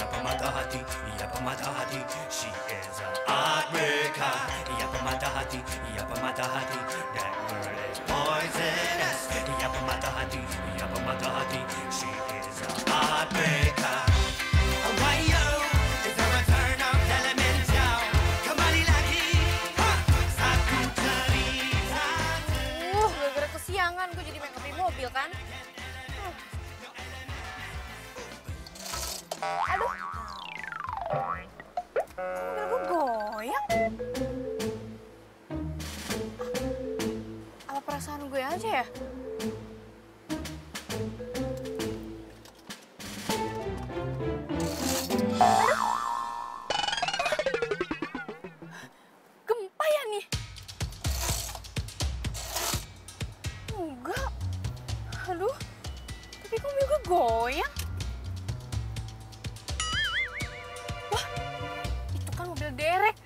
pemata hati, ia pemata hati. She is a heartbreaker. Ia pemata hati, ia pemata hati. That girl is poisonous. Ia pemata hati, ia pemata hati. She is a heartbreaker. Why yo? Is the return of Elemental. Kembali lagi. Satu cerita. Gara-gara kesiangan gue jadi make up di mobil kan. Aduh. Mobil gue goyang. Apa perasaan gue aja ya? Gempa ya nih? Enggak. Aduh. Tapi kok mobil gue goyang? Wah, itu kan mobil derek.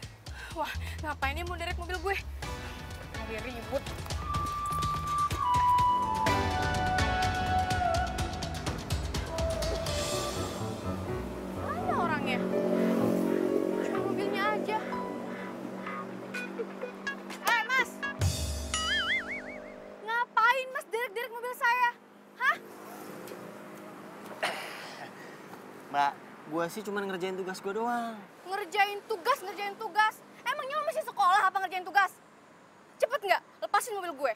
Wah, ngapain dia mau derek mobil gue? Mobil ribut. Mana orangnya? Cuma mobilnya aja. Mas! Ngapain Mas derek-derek mobil saya? Hah? Mbak, gue sih cuma ngerjain tugas gue doang. Ngerjain tugas. Emangnya lo masih sekolah apa ngerjain tugas? Cepet nggak? Lepasin mobil gue.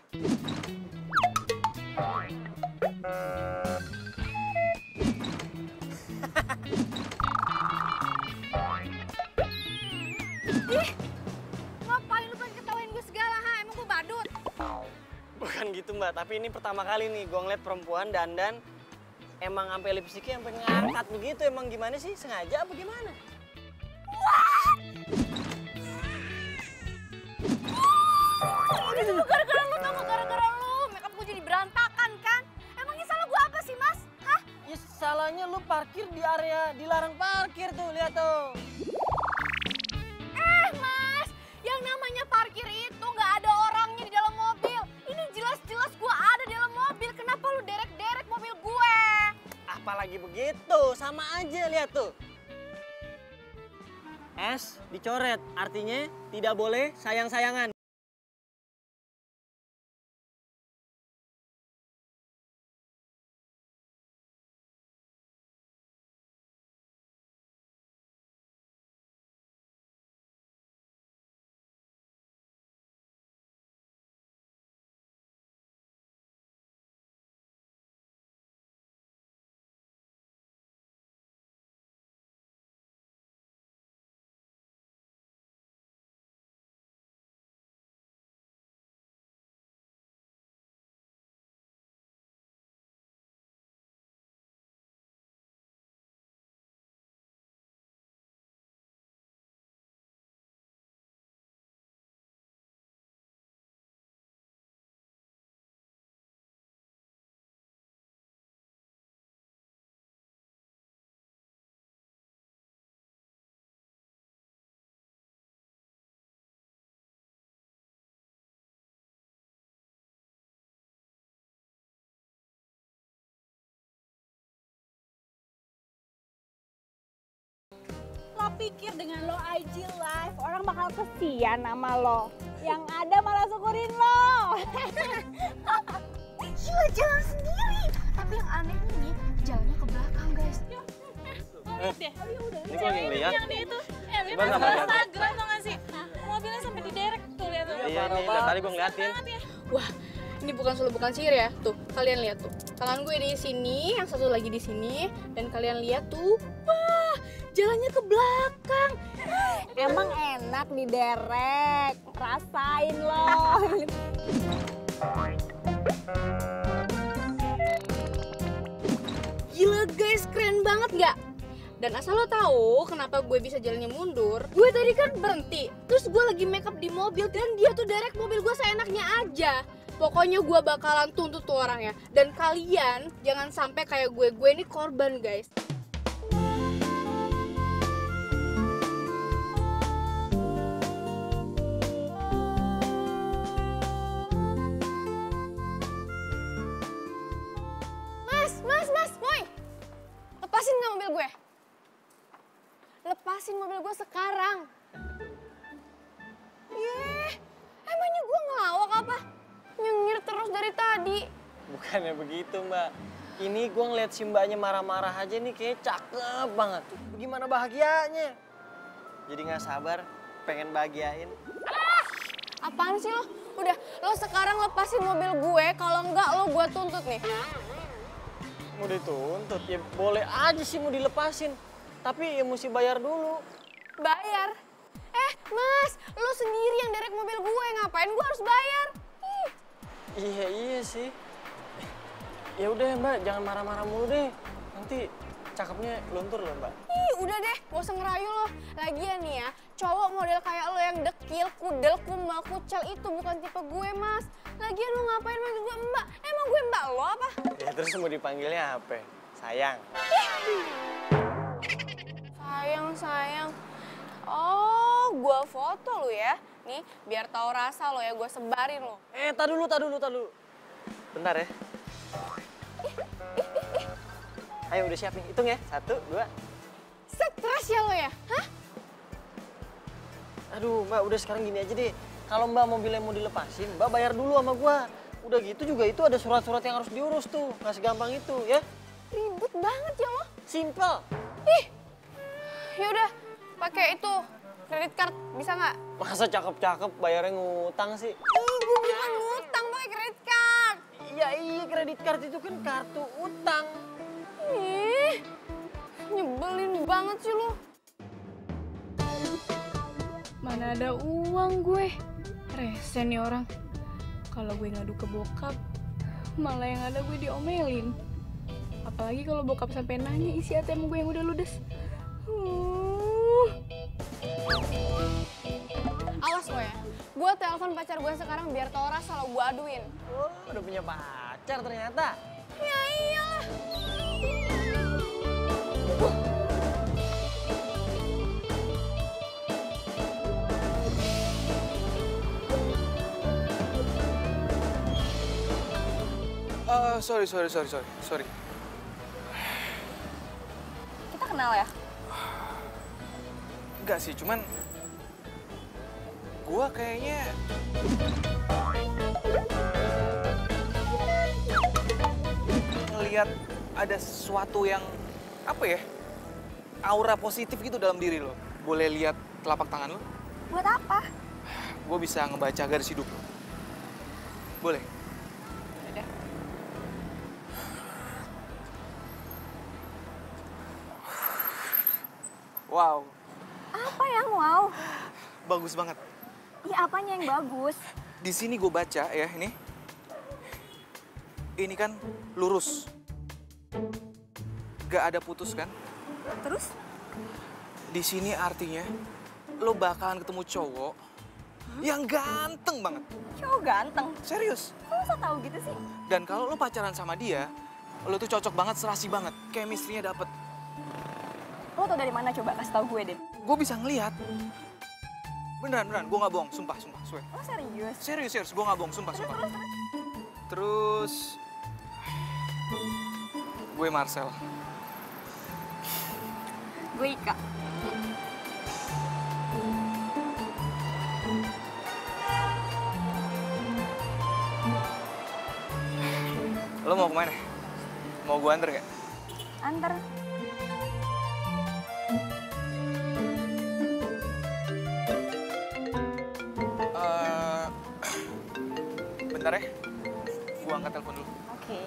Ih, ngapain lu pengen ketawain gue segala, ha? Emang gue badut? Bukan gitu Mbak, tapi ini pertama kali nih gue ngeliat perempuan dandan emang sampai lipstiknya sampai ngangkat begitu. Emang gimana sih? Sengaja apa gimana? Itu gara-gara lu, tau gak? Gara-gara lu. Makeup gue jadi berantakan kan? Emangnya salah gue apa sih, Mas? Hah? Ya salahnya lu parkir di area dilarang parkir tuh, lihat tuh. Mas, yang namanya parkir itu nggak ada orangnya di dalam mobil. Ini jelas-jelas gue ada di dalam mobil. Kenapa lu derek-derek mobil gue? Apalagi begitu, sama aja, lihat tuh. S dicoret, artinya tidak boleh sayang-sayangan. Lo pikir dengan lo IG live orang bakal kesian sama lo? Yang ada malah syukurin lo. Gila, jalan sendiri. Tapi yang aneh ini, jalannya ke belakang, guys. Lihat deh. Ini kok lagi ngeliat? Yang di itu. Lihat Gimana, masuk Mbak? Instagram tau gak sih? Mobilnya sampai diderek tuh, lihat tuh. Iya nih, dari tadi gue ngeliatin. Banget ya. Wah, ini bukan solo bukan sihir ya. Tuh, kalian lihat tuh. Tangan gue di sini, yang satu lagi di sini, dan kalian lihat tuh. Wah, jalannya ke belakang. Emang enak diderek, rasain lo. Gila guys, keren banget nggak? Dan asal lo tahu kenapa gue bisa jalannya mundur, gue tadi kan berhenti, terus gue lagi make up di mobil dan dia tuh derek mobil gue seenaknya aja. Pokoknya gue bakalan tuntut tuh orangnya. Dan kalian jangan sampai kayak gue ini korban guys. Mas, Moy, lepasin nggak mobil gue? lepasin mobil gue sekarang. Emangnya gue ngelawak apa? Nyengir terus dari tadi. Bukannya begitu, Mbak. Ini gue ngeliat si mbaknya marah-marah aja nih kayak cakep banget. Gimana bahagianya? Jadi nggak sabar pengen bahagiain. Apaan sih lo? Udah, lo sekarang lepasin mobil gue, kalau enggak lo gue tuntut nih. Mau dituntut? Ya boleh aja sih mau dilepasin. Tapi ya mesti bayar dulu. Bayar? Mas, lo sendiri yang derek mobil gue, ngapain gue harus bayar? Ih. Iya sih. Ya udah Mbak, jangan marah-marah mulu deh. Nanti cakepnya luntur loh Mbak. Udah deh, gak usah ngerayu lo. Lagian nih ya, cowok model kayak lo yang dekil, kudel, kumal, kucel itu bukan tipe gue, Mas. Lagian lo ngapain manggil gue Mbak? Emang gue Mbak lo apa? Ya terus mau dipanggilnya apa? Sayang. Sayang. Oh, gue foto lo ya. Nih, biar tahu rasa lo ya, gue sebarin lo. Tar dulu. Bentar ya. Ayo udah siap nih, hitung ya. 1, 2. Stres ya lo ya? Hah? Aduh Mbak, udah sekarang gini aja deh. Kalau Mbak mobilnya mau dilepasin, Mbak bayar dulu sama gua. Udah gitu juga itu ada surat-surat yang harus diurus tuh. Nggak segampang itu ya. Ribet banget ya lo. Simple. Yaudah, pakai itu kredit card bisa nggak? Masa cakep-cakep bayarnya ngutang sih? Gue bukan ngutang, pakai kredit card. Iya, kredit card itu kan kartu utang. Ih, nyebelin banget sih lo. Mana ada uang gue. Rese nih orang. Kalau gue ngadu ke bokap, malah yang ada gue diomelin. Apalagi kalau bokap sampai nanya isi ATM gue yang udah ludes. Awas lo ya, gue telepon pacar gue sekarang biar tau rasa lo gue aduin. Oh, udah punya pacar ternyata. Ya iyalah. Sorry. Kita kenal ya? Enggak sih, cuman gua kayaknya ngelihat ada sesuatu yang apa ya? Aura positif gitu dalam diri lo. Boleh lihat telapak tangan lo? Buat apa? Gue bisa ngebaca garis hidup lo. Boleh? Udah. Wow, Apa yang wow? bagus banget. Iya, apanya yang bagus? Di sini gue baca ya ini. Ini kan lurus. Gak ada putus kan? Terus? Di sini artinya lo bakalan ketemu cowok yang ganteng banget. Cowok ganteng. Serius. Kok bisa tahu gitu sih? Dan kalau lo pacaran sama dia, lo tuh cocok banget, serasi banget. Chemistry-nya dapet. Lo tau dari mana coba kasih tahu gue, Den? Gue bisa ngeliat. Beneran, gue gak bohong. Sumpah, swear. Lo serius? Serius, gue gak bohong. Sumpah. Terus, gue Marcel. Gue Ika. Lo mau kemana? Mau gue anter gak? Antar. Bentar ya, gue angkat telepon dulu. Oke.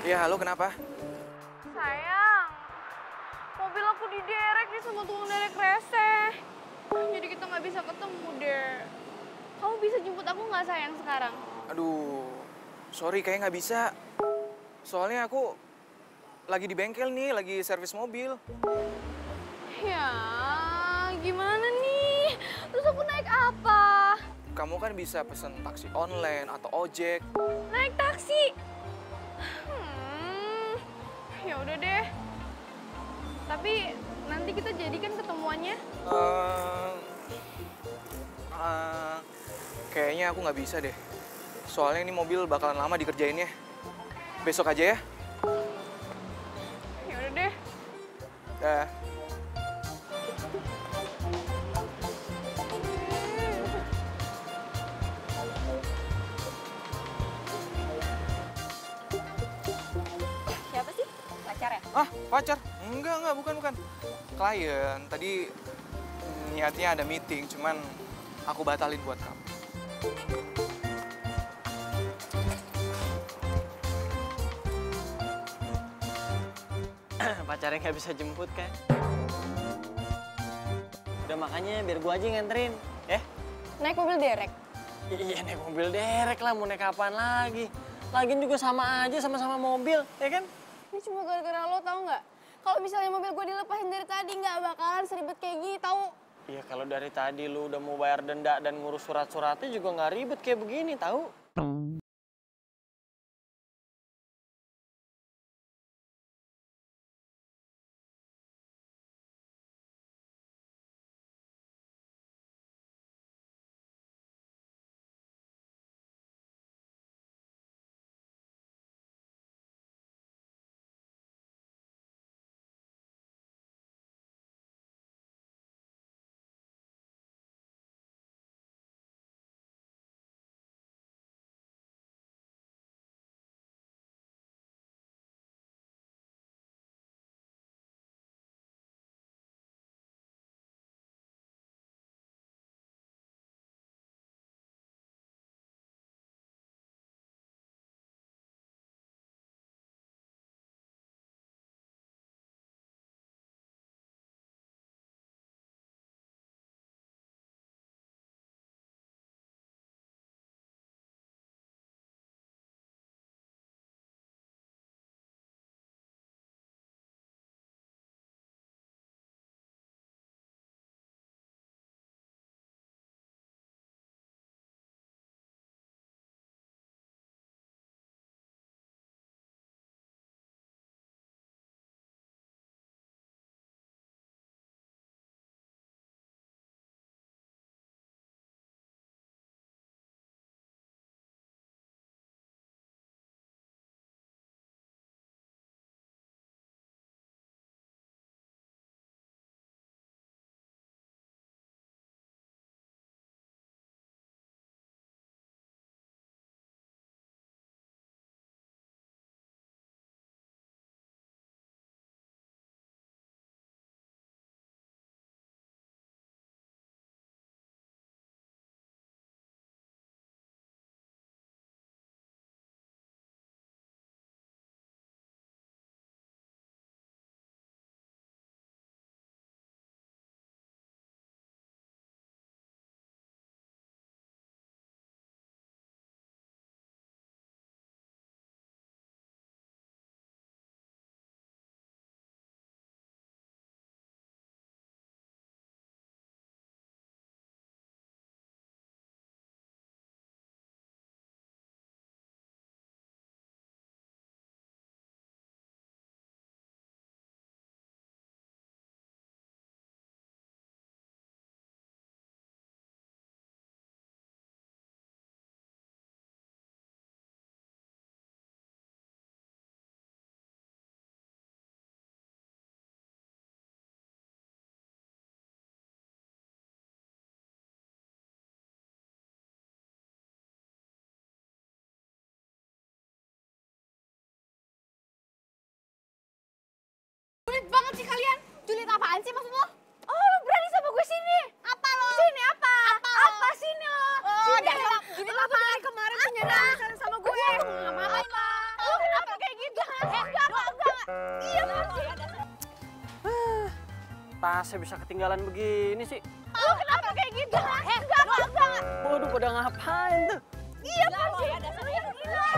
Iya, halo, kenapa? Sayang, mobil aku diderek nih sama tukang derek rese. Jadi kita nggak bisa ketemu deh. Kamu bisa jemput aku nggak sayang sekarang? Aduh, sorry kayaknya nggak bisa. Soalnya aku lagi di bengkel nih, lagi servis mobil. Ya, gimana nih? Terus aku naik apa? Kamu kan bisa pesen taksi online atau ojek. Naik taksi? Ya udah deh. Tapi nanti kita jadikan ketemuannya. Kayaknya aku nggak bisa deh. Soalnya ini mobil bakalan lama dikerjainnya. Besok aja ya? Dah. Siapa sih? Pacarnya? Ah, pacar? Enggak, bukan. Klien. Tadi niatnya ada meeting, cuman aku batalin buat kamu. Pacarnya nggak bisa jemput kan? Udah makanya biar gua aja yang nganterin, ya? Naik mobil derek. Iya naik mobil derek lah, mau naik kapan lagi? Lagian juga sama aja, sama-sama mobil, ya kan? Ini cuma gara-gara lo tau nggak? Kalau misalnya mobil gue dilepasin dari tadi nggak bakalan seribet kayak gini tau. Iya kalau dari tadi lu udah mau bayar denda dan ngurus surat-suratnya juga nggak ribet kayak begini, tahu? Julid banget sih kalian. Julid apaan sih maksud lo? Oh, lo berani sama gue sini? Apa lo? Sini apa? Apa sini lo? Oh, sini. dasar Jadi lo tuh dari kemarin punya urusan sama gue. Ngapain lo? Lo kenapa kayak gitu? Enggak. Iya pasti. Tasnya bisa ketinggalan begini sih. Lo kenapa kayak gitu? Enggak. Waduh, pada ngapain tuh? Iya pasti. Gila.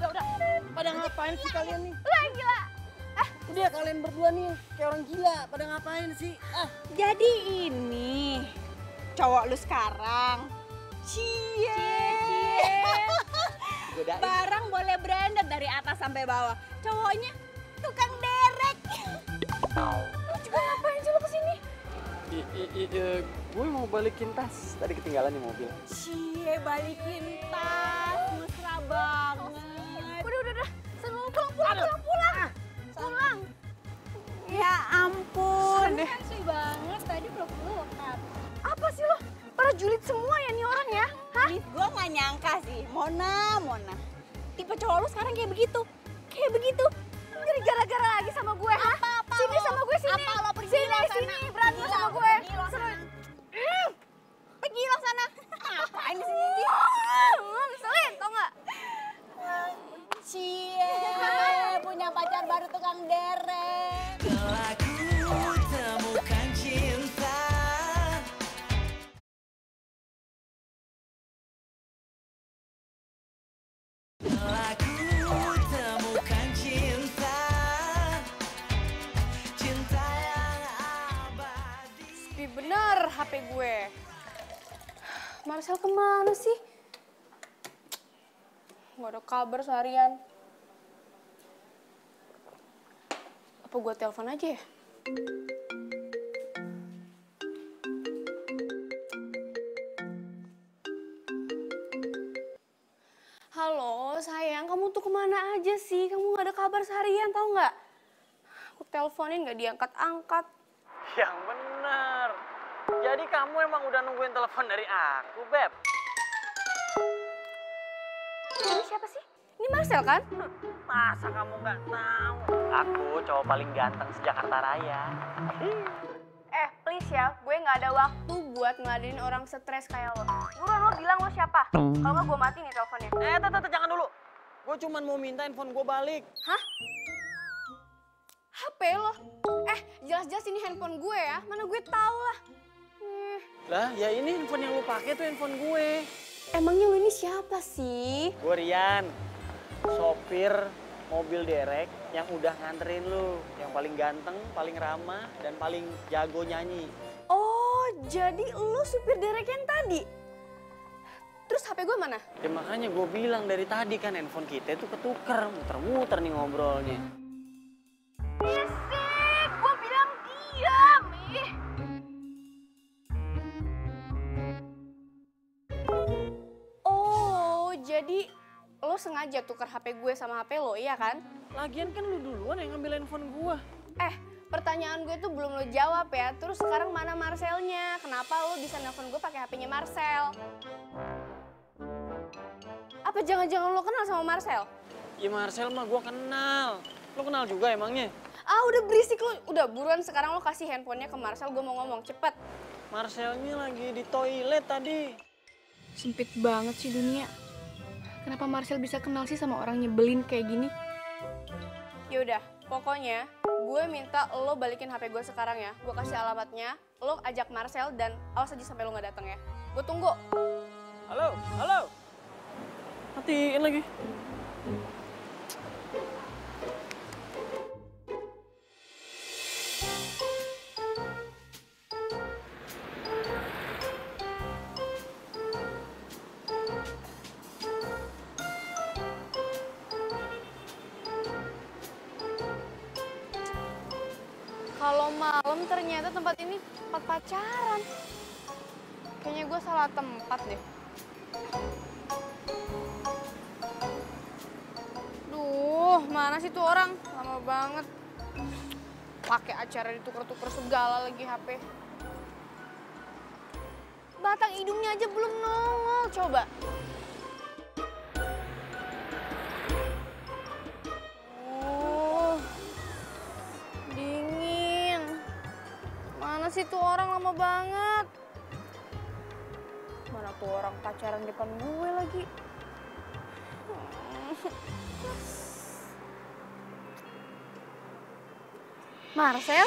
Udah. Pada ngapain sih kalian nih? Gila. Udah kalian berdua nih kayak orang gila. Pada ngapain sih? Jadi ini cowok lu sekarang. Cie. Godain. Barang boleh branded dari atas sampai bawah. Cowoknya tukang derek. Lo juga ngapain sih lo kesini? Gue mau balikin tas, tadi ketinggalan di mobil. Cie, balikin tas, mesra banget. Udah. Sana pulang. Pulang. Ya ampun. Sensi banget, tadi peluk-pelukan. Apa sih lo? Pada julid semua ya nih orang ya? Hah? Gue gak nyangka sih, Mona. Tipe cowok lu sekarang kayak begitu. Jadi gara-gara lagi sama gue, hah? Sini sama gue, sini. Apa lo pergi lo sana? Sini, berantem sama gue. Pergi lo sana. Ngapain di sini? Ngeselin, tau gak? Cie, punya pacar baru tukang derek. Telah ku temukan cinta. Telah ku temukan cinta. Cinta yang abadi. Sepi bener HP gue. Marcel kemana sih? Gak ada kabar seharian. Apa gue telepon aja ya? Halo sayang, kamu tuh kemana aja sih? Kamu gak ada kabar seharian, tau gak? Aku teleponin gak diangkat-angkat. Yang bener. Jadi kamu emang udah nungguin telepon dari aku, Beb? Ini siapa sih? Ini Marcel kan? Masa kamu nggak tahu? Aku cowok paling ganteng se-Jakarta Raya. Please ya, gue gak ada waktu buat ngeladenin orang stres kayak lo. Buruan lo bilang lo siapa? Kalau nggak gue mati nih teleponnya. Tante, jangan dulu. Gue cuman mau minta handphone gue balik. Hah? HP lo? Jelas-jelas ini handphone gue ya. Mana gue tahu lah. Lah, ya ini handphone yang lu pakai tuh handphone gue. Emangnya lo ini siapa sih? Gue Rian, sopir mobil derek yang udah nganterin lu. Yang paling ganteng, paling ramah, dan paling jago nyanyi. Oh, jadi lo supir derek yang tadi? Terus HP gue mana? Ya makanya gue bilang dari tadi kan handphone kita tuh ketuker, muter-muter nih ngobrolnya. Berisik, gue bilang diam. Oh, jadi lo sengaja tukar HP gue sama HP lo, iya kan? Lagian kan lu duluan yang ngambil handphone gue. Pertanyaan gue tuh belum lo jawab ya. Terus sekarang mana Marcelnya? Kenapa lo bisa nelfon gue pakai HP-nya Marcel? Apa jangan-jangan lo kenal sama Marcel? Ya Marcel mah gue kenal. Lo kenal juga emangnya? Udah berisik lo. Udah buruan sekarang lo kasih handphonenya ke Marcel. Gue mau ngomong, cepet. Marcelnya lagi di toilet tadi. Sempit banget sih dunia. Kenapa Marcel bisa kenal sih sama orang nyebelin kayak gini? Yaudah, pokoknya gue minta lo balikin HP gue sekarang ya. Gue kasih alamatnya, lo ajak Marcel dan awas aja sampai lo gak datang ya. Gue tunggu. Halo. Matiin lagi. Kalau malam ternyata tempat ini tempat pacaran. Kayaknya gue salah tempat deh. Duh, mana sih tuh orang? Lama banget. Pakai acara ditukar-tukar segala lagi HP. Batang hidungnya aja belum nongol, coba. Dingin. Mana sih tuh orang lama banget? Mana tuh orang pacaran depan gue lagi? Marcel?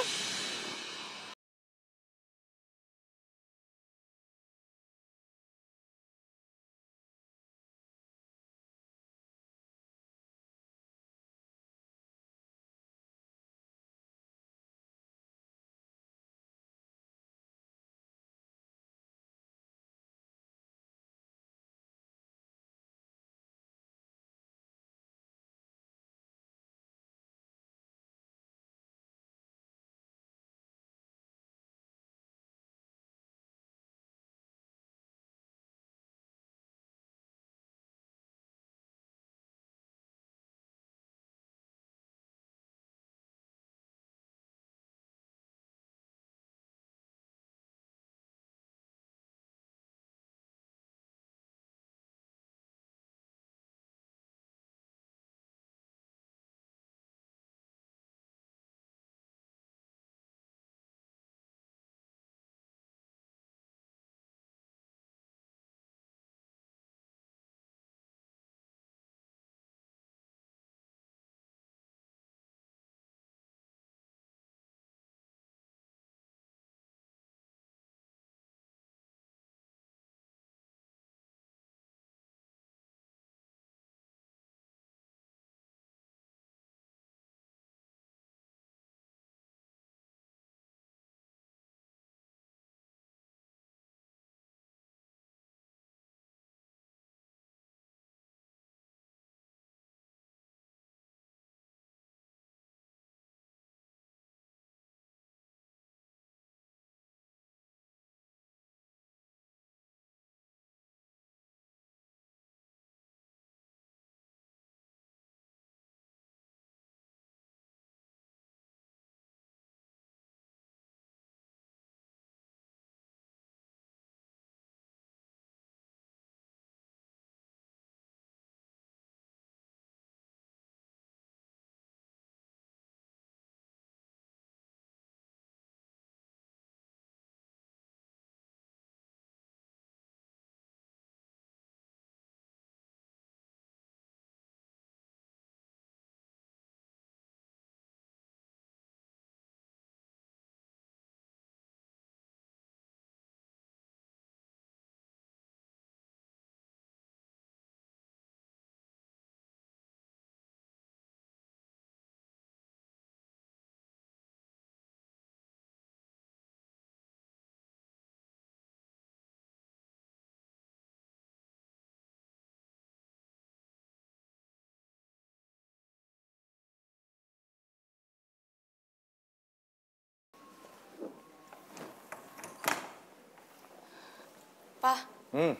Pak, Hmm,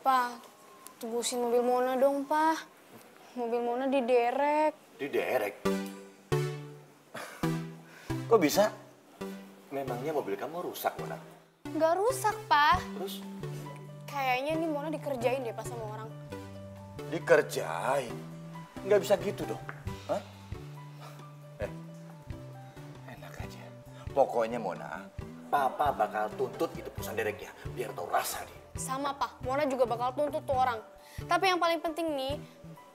Pak, tebusin mobil Mona dong, Pak. Mobil Mona diderek. diderek. Kok bisa? Memangnya mobil kamu rusak, Mona? Nggak rusak, Pak. Terus? Kayaknya nih Mona dikerjain deh pas sama orang. Dikerjain? Nggak bisa gitu dong. Hah? Enak aja. Pokoknya Mona, Papa bakal tuntut itu perusahaan dereknya. Biar tahu rasa dia. Sama, Pak. Mona juga bakal tuntut tuh orang. Tapi yang paling penting nih,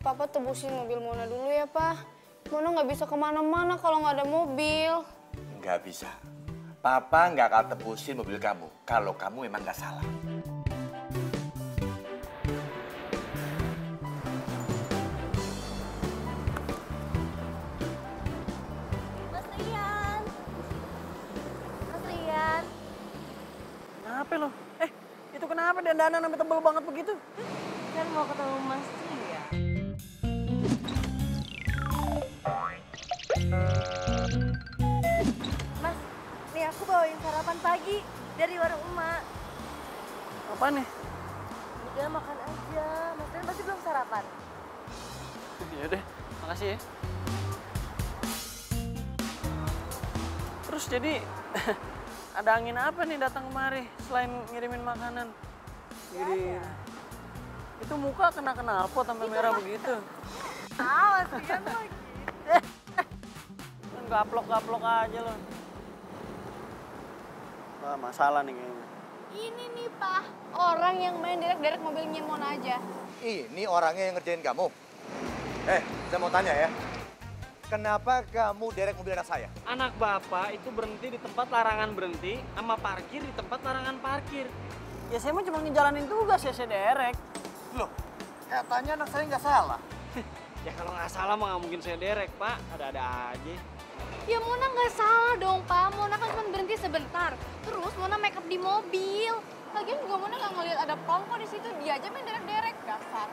Papa tebusin mobil Mona dulu ya, Pak. Mona nggak bisa kemana-mana kalau nggak ada mobil. Nggak bisa. Papa nggak akan tebusin mobil kamu. Kalau kamu memang nggak salah. Mas Rian. Mas Rian. Kenapa lo? Itu kenapa dandanan sampai tebel banget begitu? Kan mau ketemu Mas Rian. Mas, nih aku bawain sarapan pagi dari warung emak. Apa nih? Udah makan aja. Mas Rian pasti belum sarapan. Yaudah, makasih ya. Terus jadi ada angin apa nih datang kemari selain ngirimin makanan? Ngirim. Itu muka kena knalpot sampai merah begitu. Mas Rian lagi. Gaplok-gaplok aja lo. Wah, masalah nih kayaknya. Ini nih, Pak. Orang yang main derek-derek mobilnya Mona aja. Ini orangnya yang ngerjain kamu. Saya mau tanya ya. Kenapa kamu derek mobil anak saya? Anak bapak itu berhenti di tempat larangan berhenti, sama parkir di tempat larangan parkir. Ya saya mah cuma ngejalanin tugas ya, saya derek. Loh, katanya anak saya nggak salah. Ya kalau nggak salah mah nggak mungkin saya derek, Pak. Ada-ada aja. Ya Mona nggak salah dong, Pak. Mona kan cuma berhenti sebentar. Terus Mona make up di mobil. Lagian juga Mona nggak ngeliat ada pelangko di situ. Dia aja main derek-derek, dasar.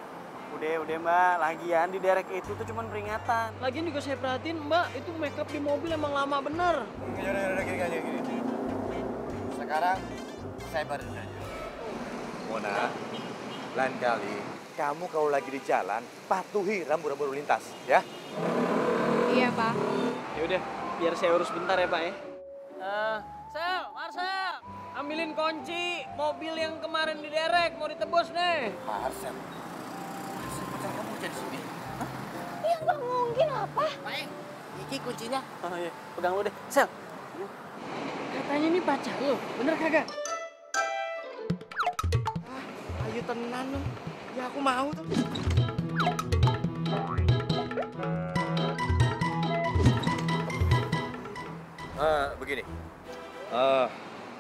Udah Mbak, lagian di derek itu tuh cuma peringatan. Lagian juga saya perhatiin Mbak, itu make up di mobil emang lama bener. Yaudah, gini. Sekarang saya baru nanya. Mona, lain kali kamu kalau lagi di jalan, patuhi rambu-rambu lalu lintas, ya? Iya, Pak. Ya udah, biar saya urus bentar ya Pak ya. Marcel, ambilin kunci mobil yang kemarin di derek, mau ditebus nih. Marcel pacar kamu jadi sini? Ya nggak mungkin apa. Iki kuncinya. Oh iya, pegang lu deh. Sel. Katanya ini pacar lu, bener kagak? Ayo tenan lu. Ya aku mau tuh. Begini.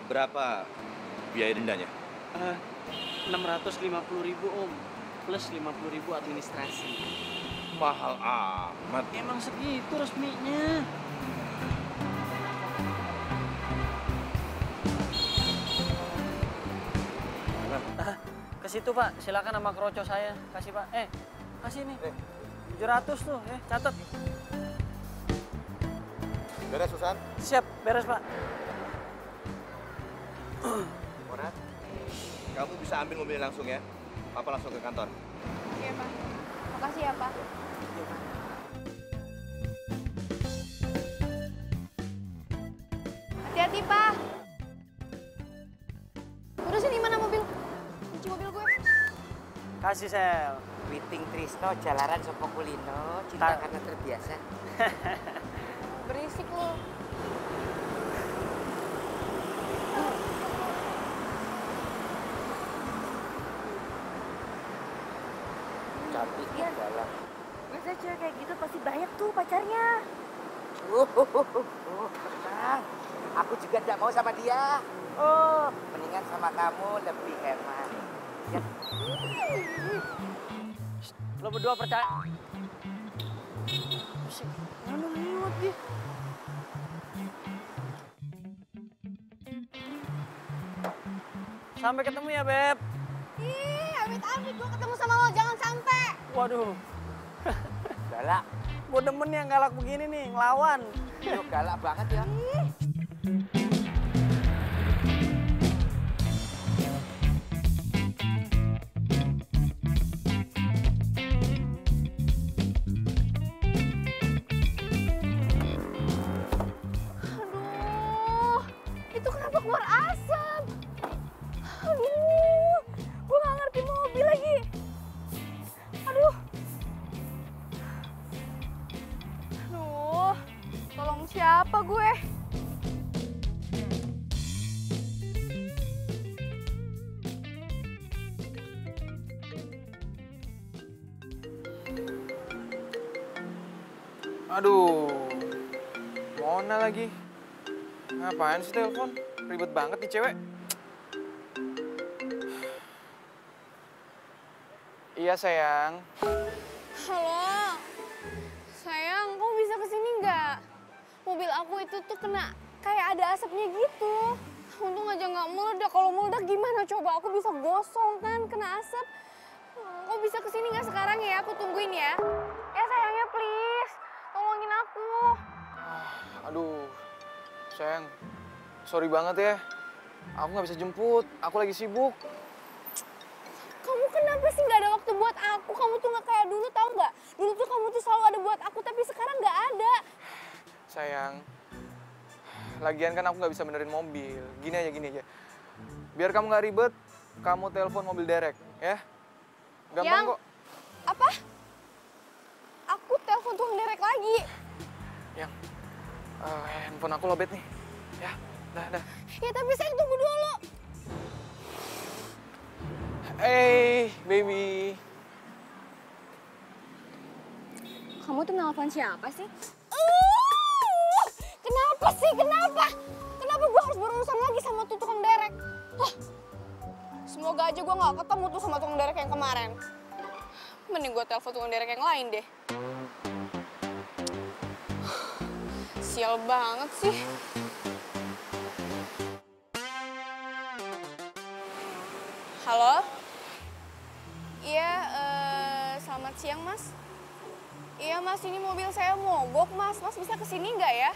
Berapa biaya dendanya? 650.000 Om, plus 50.000 administrasi. Mahal amat. Emang segitu resminya. Ke situ Pak, silakan sama kroco saya. Kasih Pak. Kasih nih. 700 tuh, catat. Beres, Susan? Siap, beres Pak. Mona, kamu bisa ambil mobilnya langsung ya. Papa langsung ke kantor. Iya, Pak. Makasih ya, Pak. Hati-hati, Pak. Udah sini mana mobil? Kunci mobil gue. Kasih Sel. Witing Trisno jalaran sopo kulino, cinta karena terbiasa. Berisik lu. Cantik Iya. dalam. Masa cewek kayak gitu pasti banyak tuh pacarnya. Tenang. Aku juga tidak mau sama dia. Mendingan sama kamu lebih hemat. Ya. Lo berdua percaya? Mana lewat dia? Sampai ketemu ya, Beb. Ih, amit-amit gue ketemu sama lo, jangan sampai. Waduh, Galak. gue demen yang galak begini nih, ngelawan. Lu galak banget ya. Siapa gue? Aduh, Mona lagi. Ngapain sih telepon? Ribet banget nih cewek. Iya sayang. Halo, sayang, kamu bisa kesini nggak? Mobil aku itu tuh kena kayak ada asapnya gitu. Untung aja nggak meledak. Kalau meledak gimana coba? Aku bisa gosong kan, kena asap. Kau bisa kesini nggak sekarang ya? Aku tungguin ya. Ya sayangnya please, tolongin aku. Aduh, sayang. Sorry banget ya. Aku nggak bisa jemput. Aku lagi sibuk. Kamu kenapa sih nggak ada waktu buat aku? Kamu tuh nggak kayak dulu, tahu nggak? Dulu tuh kamu tuh selalu ada buat aku, tapi sekarang nggak ada. Sayang, lagian kan aku nggak bisa benerin mobil. Gini aja. Biar kamu nggak ribet, kamu telepon mobil derek, ya. Gampang kok. Apa? Aku telepon tukang derek lagi. Yang, handphone aku lobet nih. Ya, dah. Ya tapi saya tunggu dulu. Hey, baby. Kamu tuh nelfon siapa sih? Kenapa sih? Kenapa? Kenapa gue harus berurusan lagi sama tuh tukang derek? Semoga aja gue gak ketemu tuh sama tukang derek yang kemarin. Mending gue telepon tukang derek yang lain deh. Sial banget sih. Halo? Iya, selamat siang mas. Iya mas, ini mobil saya mogok mas. Mas bisa kesini nggak ya?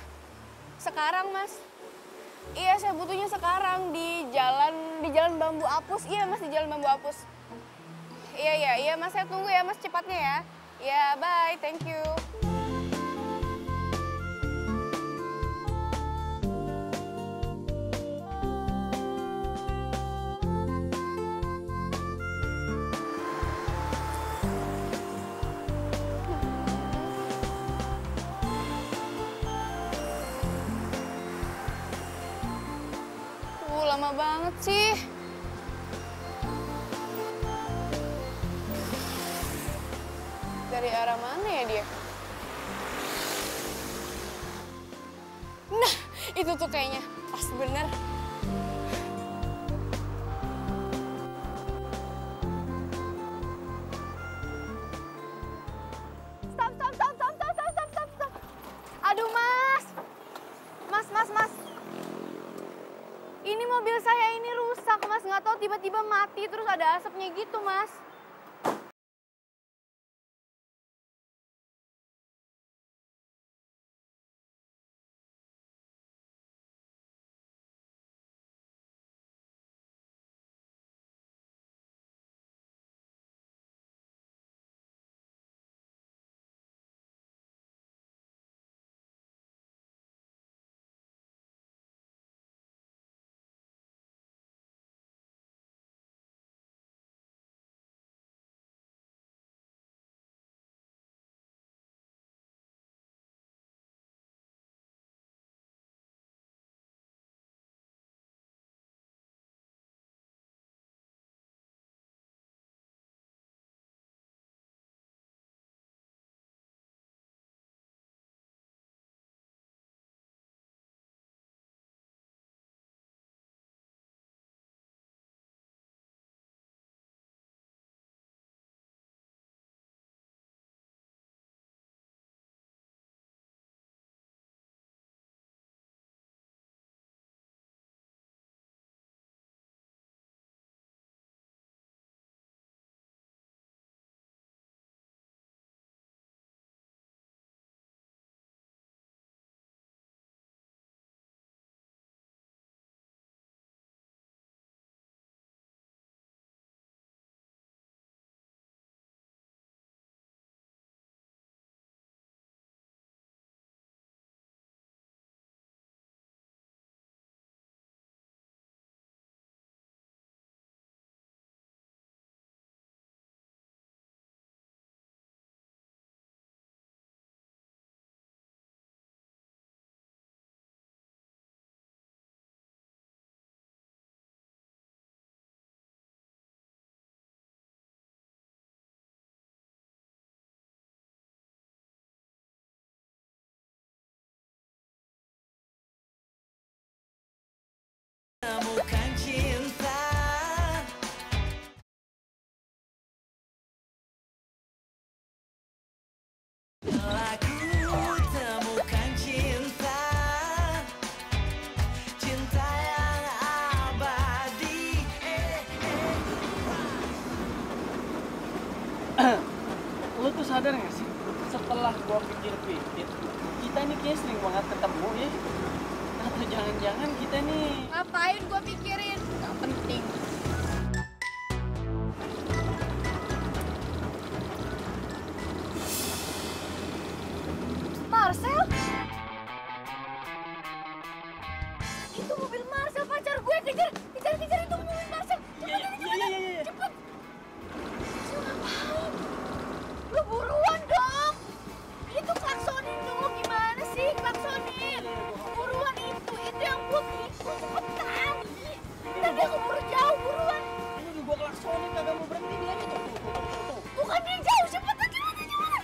Sekarang mas. Iya, saya butuhnya sekarang di jalan Bambu Apus. Iya mas, di jalan Bambu Apus. Iya mas, saya tunggu ya mas cepatnya ya. Iya, bye, thank you. Lama banget sih. Dari arah mana ya dia? Nah, itu tuh kayaknya pas bener. Stop. Aduh mas. Mas. Ini mobil saya ini rusak, mas. Nggak tahu tiba-tiba mati, terus ada asapnya gitu, mas. Telah ku temukan cinta, cinta yang abadi. Lo tuh sadar gak sih? Setelah gua pikir-pikir, kita ini kayaknya sering banget ketemu ya. Atau jangan-jangan kita nih... Ngapain gue pikirin? Gak penting. Marcel? Itu mobil Marcel, pacar gue. Kejar itu mobil Marcel. Cepet. Marcel ngapain? Lu buruan dong. Itu klaksonin dulu, gimana sih klaksonin? Buruan itu yang putih itu, cepetan. Ntar dia keburu jauh, buruan. Ini gua klaksonin kagak mau berhenti dia aja tuh. Tuh kan dia jauh, cepetan gimana?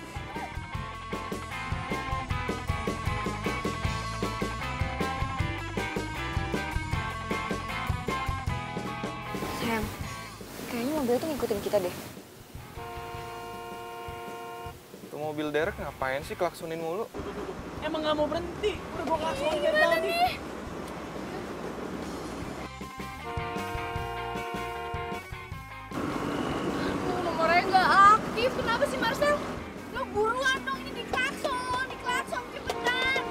Sayang, kayaknya mobil itu ngikutin kita deh. Tuh mobil Derek ngapain sih klaksonin mulu? Emang nggak mau berhenti? Udah gua klaksonin dari tadi. Nomornya nggak aktif, kenapa sih Marcel? Lo buruan dong, ini diklakson cepetan.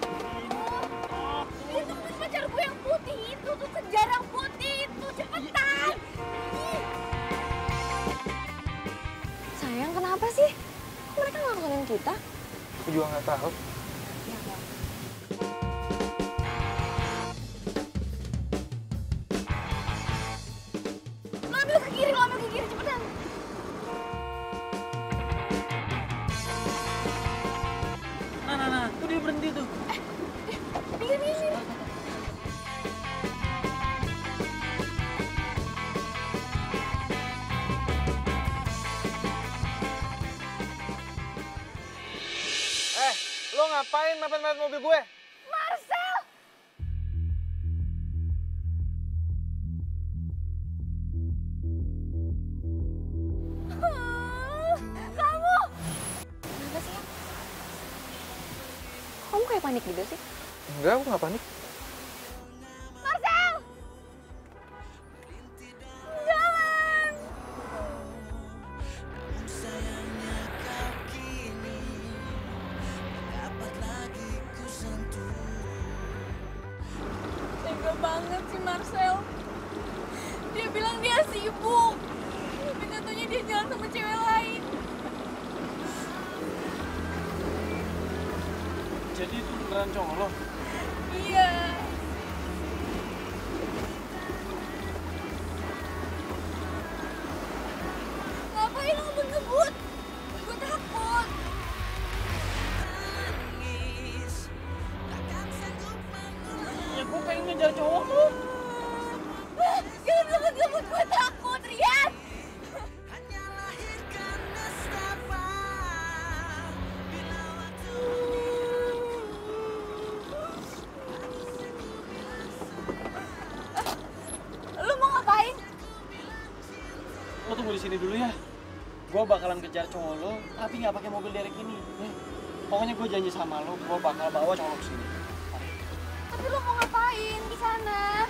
Itu mobil pacar gue yang putih itu, tuh kejar yang putih itu, cepetan. Sayang, kenapa sih? Kok mereka ngelakuin kita? Aku juga nggak tahu. Lo ambil ke kiri, cepetan. Nah, tuh dia berhenti tuh. Minggir. Lo ngapain mepet-mepet mobil gue? Marcel! Kamu! Kenapa sih? Kamu kayak panik gitu sih? Enggak, aku nggak panik. Marcel! Jangan! Tega banget sih Marcel. Dia bilang dia sibuk. Tapi katanya dia jalan sama cewek lain. Jadi itu beneran cowok lo? Iya. Ngapain lo ngebut-ngebut? Gue takut. Ya gue pengen ngejar cowok lo. Jangan ngebut-ngebut, gue takut, Rian. Lu mau ngapain? Lo tunggu di sini dulu ya. Gue bakalan kejar cowok lo, tapi nggak pakai mobil Derek ini. Pokoknya gue janji sama lo, gue bakal bawa cowok lo ke sini. Tapi lu mau ngapain di sana?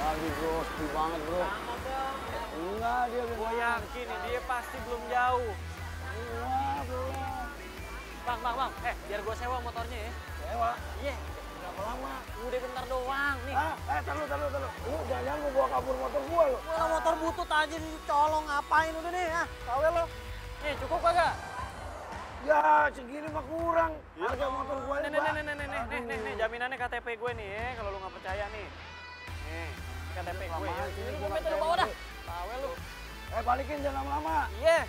Aduh bro, sepi banget bro. Enggak, gue yakin nih, dia pasti belum jauh. Wah, belum. Bang, biar gue sewa motornya ya. Sewa? Iya. Berapa lama? Udah bentar doang nih. Taruh. Lu jangan mau bawa kabur motor gua lo. Wah, motor butut aja nih, colong ngapain udah nih ya? Tahu lo? Nih, cukup kagak? Ya, segini mah kurang. Harga motor gua ini, nih, jaminannya KTP gue nih ya, kalau lu nggak percaya nih. Nih, KTP gue ya. Ini lu lu bawa dah. Tahu lu. Balikin jangan lama-lama. Iya.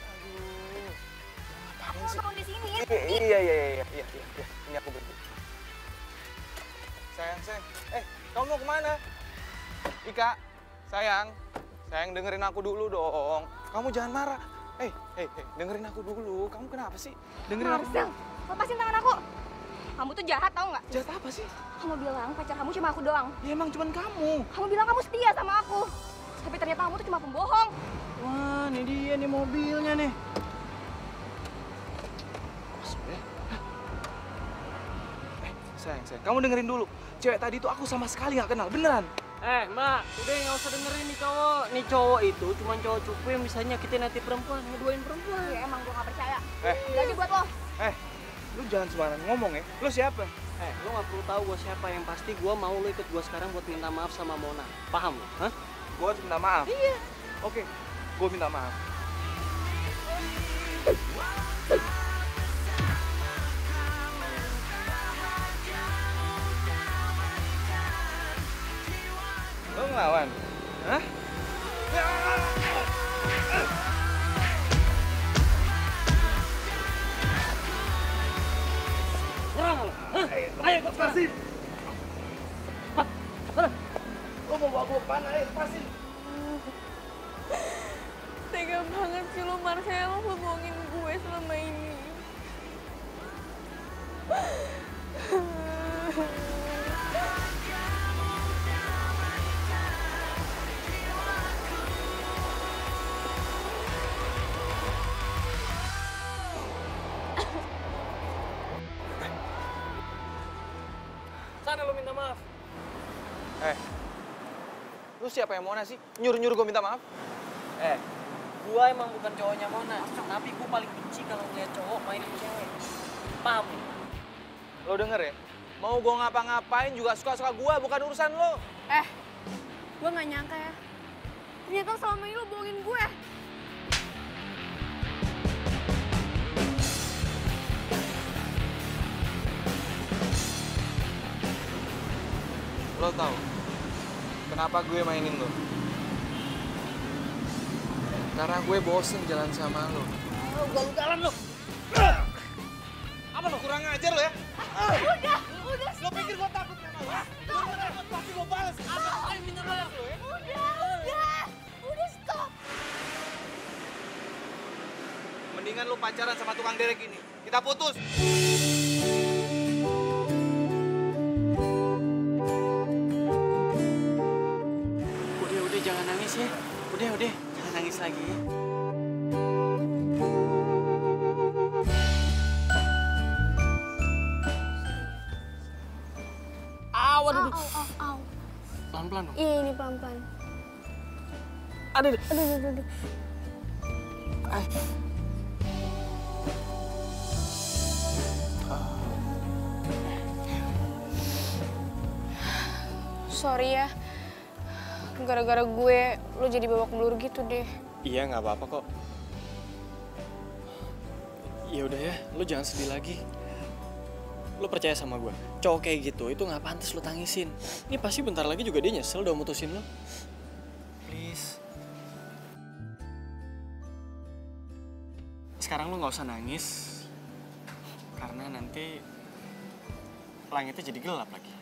Aduh. Aku mau turun di sini ya. Iya. Ini aku berhenti. Sayang. Kamu mau kemana? Ika, sayang dengerin aku dulu dong. Kamu jangan marah. Dengerin aku dulu. Kamu kenapa sih? Dengerin aku. Marcel, lepasin tangan aku. Kamu tuh jahat tau nggak? Jahat apa sih? Kamu bilang pacar kamu cuma aku doang. Ya emang cuman kamu. Kamu bilang kamu setia sama aku. Tapi ternyata kamu tuh cuma pembohong. Wah, ini dia nih mobilnya nih. Masuk ya. Sayang, kamu dengerin dulu. Cewek tadi tuh aku sama sekali nggak kenal, beneran. Mbak, udah nggak usah dengerin nih cowok. Nih cowok itu cuma cowok cupu yang bisa nyakitin hati perempuan, ngeduain perempuan. Ya emang gue gak percaya. Jadi buat lo. Lu jangan sembarangan ngomong ya. Lu siapa? Lo nggak perlu tahu gue siapa. Yang pasti gue mau lo ikut gue sekarang buat minta maaf sama Mona. Paham lo? Hah? Gue harus minta maaf. Iya. Oke, gue minta maaf. Lo ngelawan? Hah? Ayo, lepasin! Lo mau bawa gue kemana? Ayo, lepasin! Tega banget sih lo, Marcel, lo bohongin gue selama ini. Sana lo minta maaf. Lu siapa yang Mona sih? Nyuruh-nyuruh gue minta maaf? Gua emang bukan cowoknya Mona, tapi gua paling benci kalau ngeliat cowok mainin cewek. Paham? Lo denger ya? Mau gue ngapa-ngapain juga suka-suka gue, bukan urusan lo. Gue gak nyangka ya. Ternyata selama ini lo bohongin gue. Lo tau kenapa gue mainin lo? Karena gue bosen jalan sama lo. Ugal-ugalan lo. Apa lo? Kurang ajar lo ya? Udah. Lo pikir gue takut sama lo? Gue takut pasti gue balas. Ayo minta maaf lo ya. Udah stop. Mendingan lo pacaran sama tukang derek ini. Kita putus. Udah jangan nangis ya. Udah jangan nangis lagi ya. Waduh. Au. Pelan-pelan dong. Iya, ini pelan-pelan. Aduh. Sorry ya. Gara-gara gue, lo jadi babak belur gitu deh. Iya, nggak apa-apa kok. Ya udah ya, lo jangan sedih lagi. Lo percaya sama gue, cowok kayak gitu itu nggak pantas lo tangisin. Ini pasti bentar lagi juga dia nyesel udah mutusin lo. Please. Sekarang lo nggak usah nangis, karena nanti langitnya jadi gelap lagi.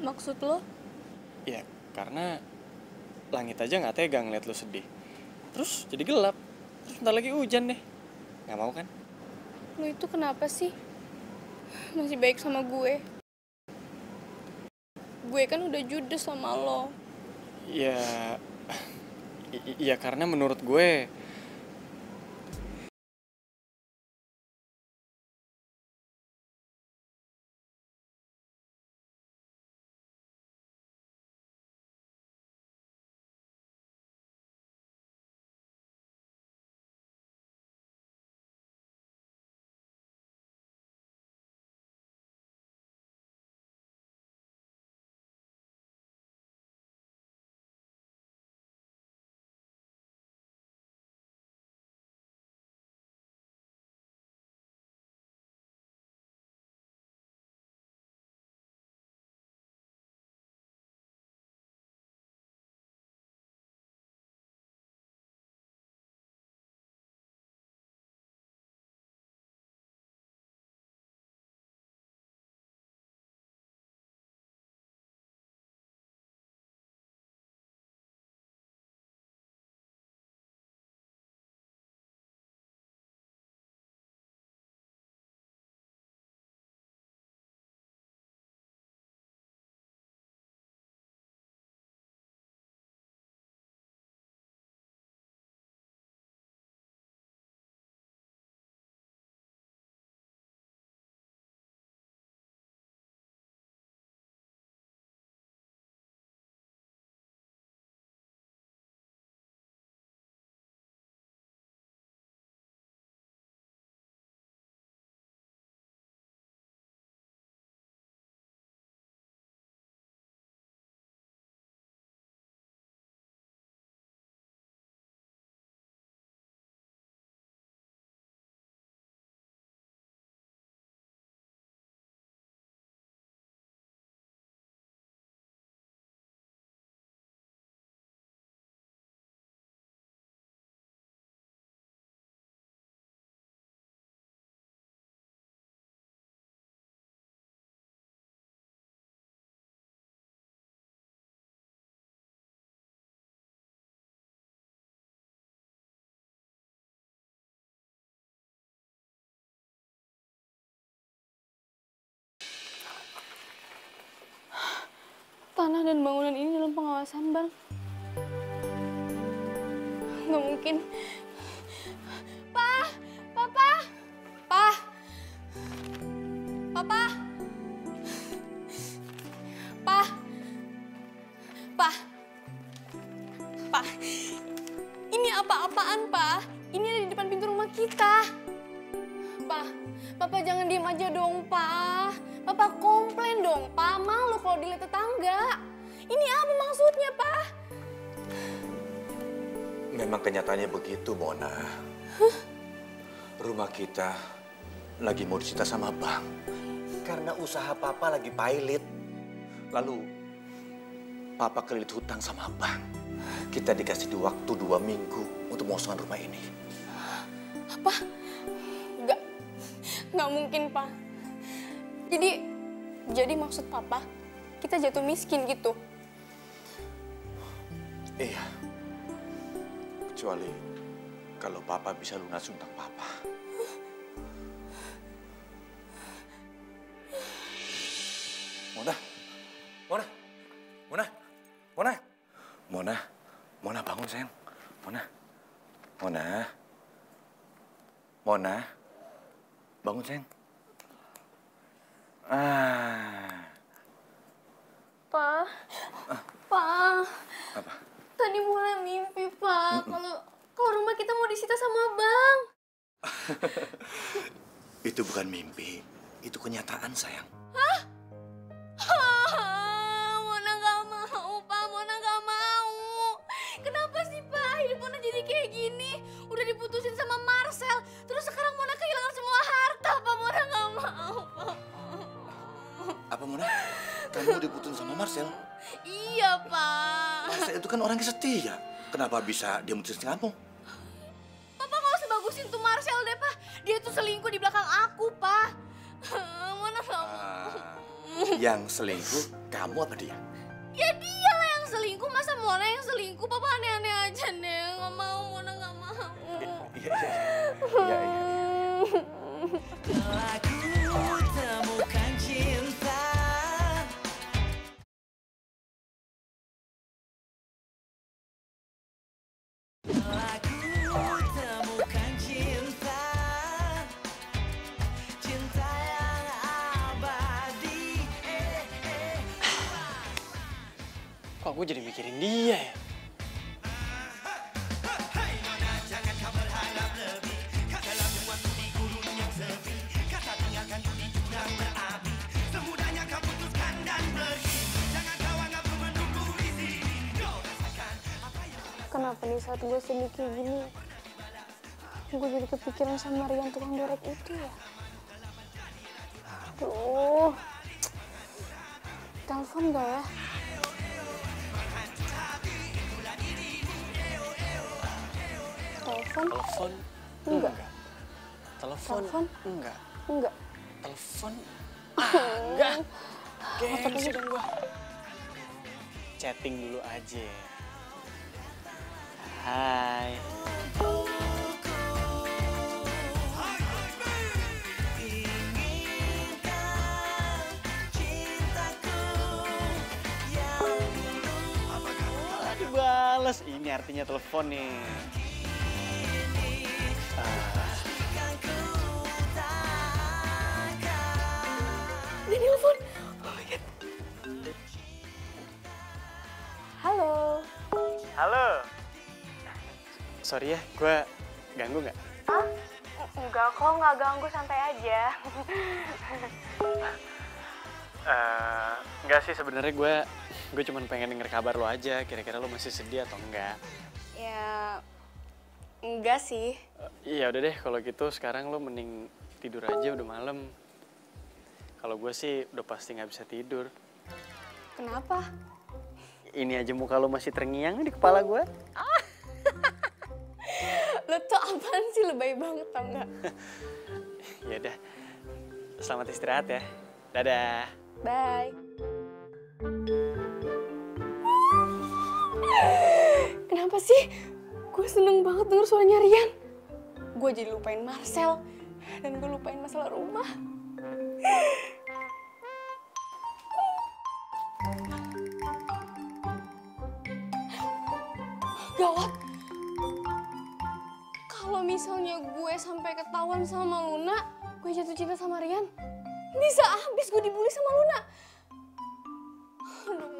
Maksud lo? Ya, karena langit aja nggak tega ngeliat lo sedih. Terus jadi gelap, terus bentar lagi hujan deh. Nggak mau kan? Lo itu kenapa sih? Masih baik sama gue. Gue kan udah judes sama lo. Ya karena menurut gue tanah dan bangunan ini dalam pengawasan Bang. Nggak mungkin. Papa! Papa! Papa! Pa, ini apa-apaan, Pa? Ini ada di depan pintu rumah kita. Pa, Papa jangan diem aja dong, Pa. Papa komplain dong, Pa. Malu kalau dilihat tetangga. Ini apa maksudnya, Pa? Memang kenyataannya begitu, Mona. Rumah kita lagi mau disita sama bank. Karena usaha Papa lagi pailit. Lalu, Papa kelilit hutang sama bank. Kita dikasih waktu 2 minggu untuk mengosongkan rumah ini. Apa? Nggak mungkin, Pa. Jadi maksud Papa, kita jatuh miskin gitu? Iya. Kecuali kalau Papa bisa lunasin hutang Papa. Mona bangun sayang. Mona, bangun sayang. Pa. Apa? Tadi mulai mimpi, Pa. Kalau rumah kita mau disita sama bank. Itu bukan mimpi, itu kenyataan sayang. Hah? Mona nggak mau, Pa. Mona nggak mau. Kenapa sih, Pa? Hidup Mona jadi kayak gini. Udah diputusin sama Marcel. Terus sekarang Mona kehilangan semua harta, Pa. Mona nggak mau, Pa. Apa Mona? Kamu diputusin sama Marcel? Iya, Pa. Marcel itu kan orang yang setia. Kenapa bisa dia mutusin kamu? Papa nggak usah bagusin tuh Marcel deh, Pa. Dia tuh selingkuh di belakang aku, Pa. Mona nggak mau. Yang selingkuh kamu apa dia? Ya dia lah yang selingkuh, masa Mona yang selingkuh? Papa aneh-aneh aja deh, nggak mau, Mona nggak mau. Iya. Aku temukan cinta. Aku temukan cinta. Cinta yang abadi. Kok gue jadi mikirin dia ya? Kenapa nih saat gue sedih kayak gini, gue jadi kepikiran sama Rian tukang dorek itu ya? Aduh, telepon gak ya? Telepon? Enggak. Telepon? Enggak. Enggak. Telepon? Enggak. Gengsi dong gua. Chatting dulu aja. Hai. Dibales, ini artinya telepon nih. Dia telepon. Oh my God. Halo. Halo. Sorry ya, gue ganggu nggak? Enggak kok, nggak ganggu, santai aja. Enggak sih, sebenarnya gue cuma pengen denger kabar lo aja. Kira-kira lo masih sedih atau enggak? Ya, enggak sih. Iya udah deh, kalau gitu sekarang lo mending tidur aja, udah malam. Kalau gue sih udah pasti nggak bisa tidur. Kenapa? Ini aja muka lo masih terngiang di kepala gue. Lo tuh apaan sih, lebay banget tau nggak? Ya udah, selamat istirahat ya. Dadah. Bye. Kenapa sih? Gue seneng banget denger suaranya Rian. Gue jadi lupain Marcel. Dan gue lupain masalah rumah. Gawat. Kalau misalnya gue sampai ketahuan sama Luna, gue jatuh cinta sama Rian, bisa habis gue dibully sama Luna. Aduh.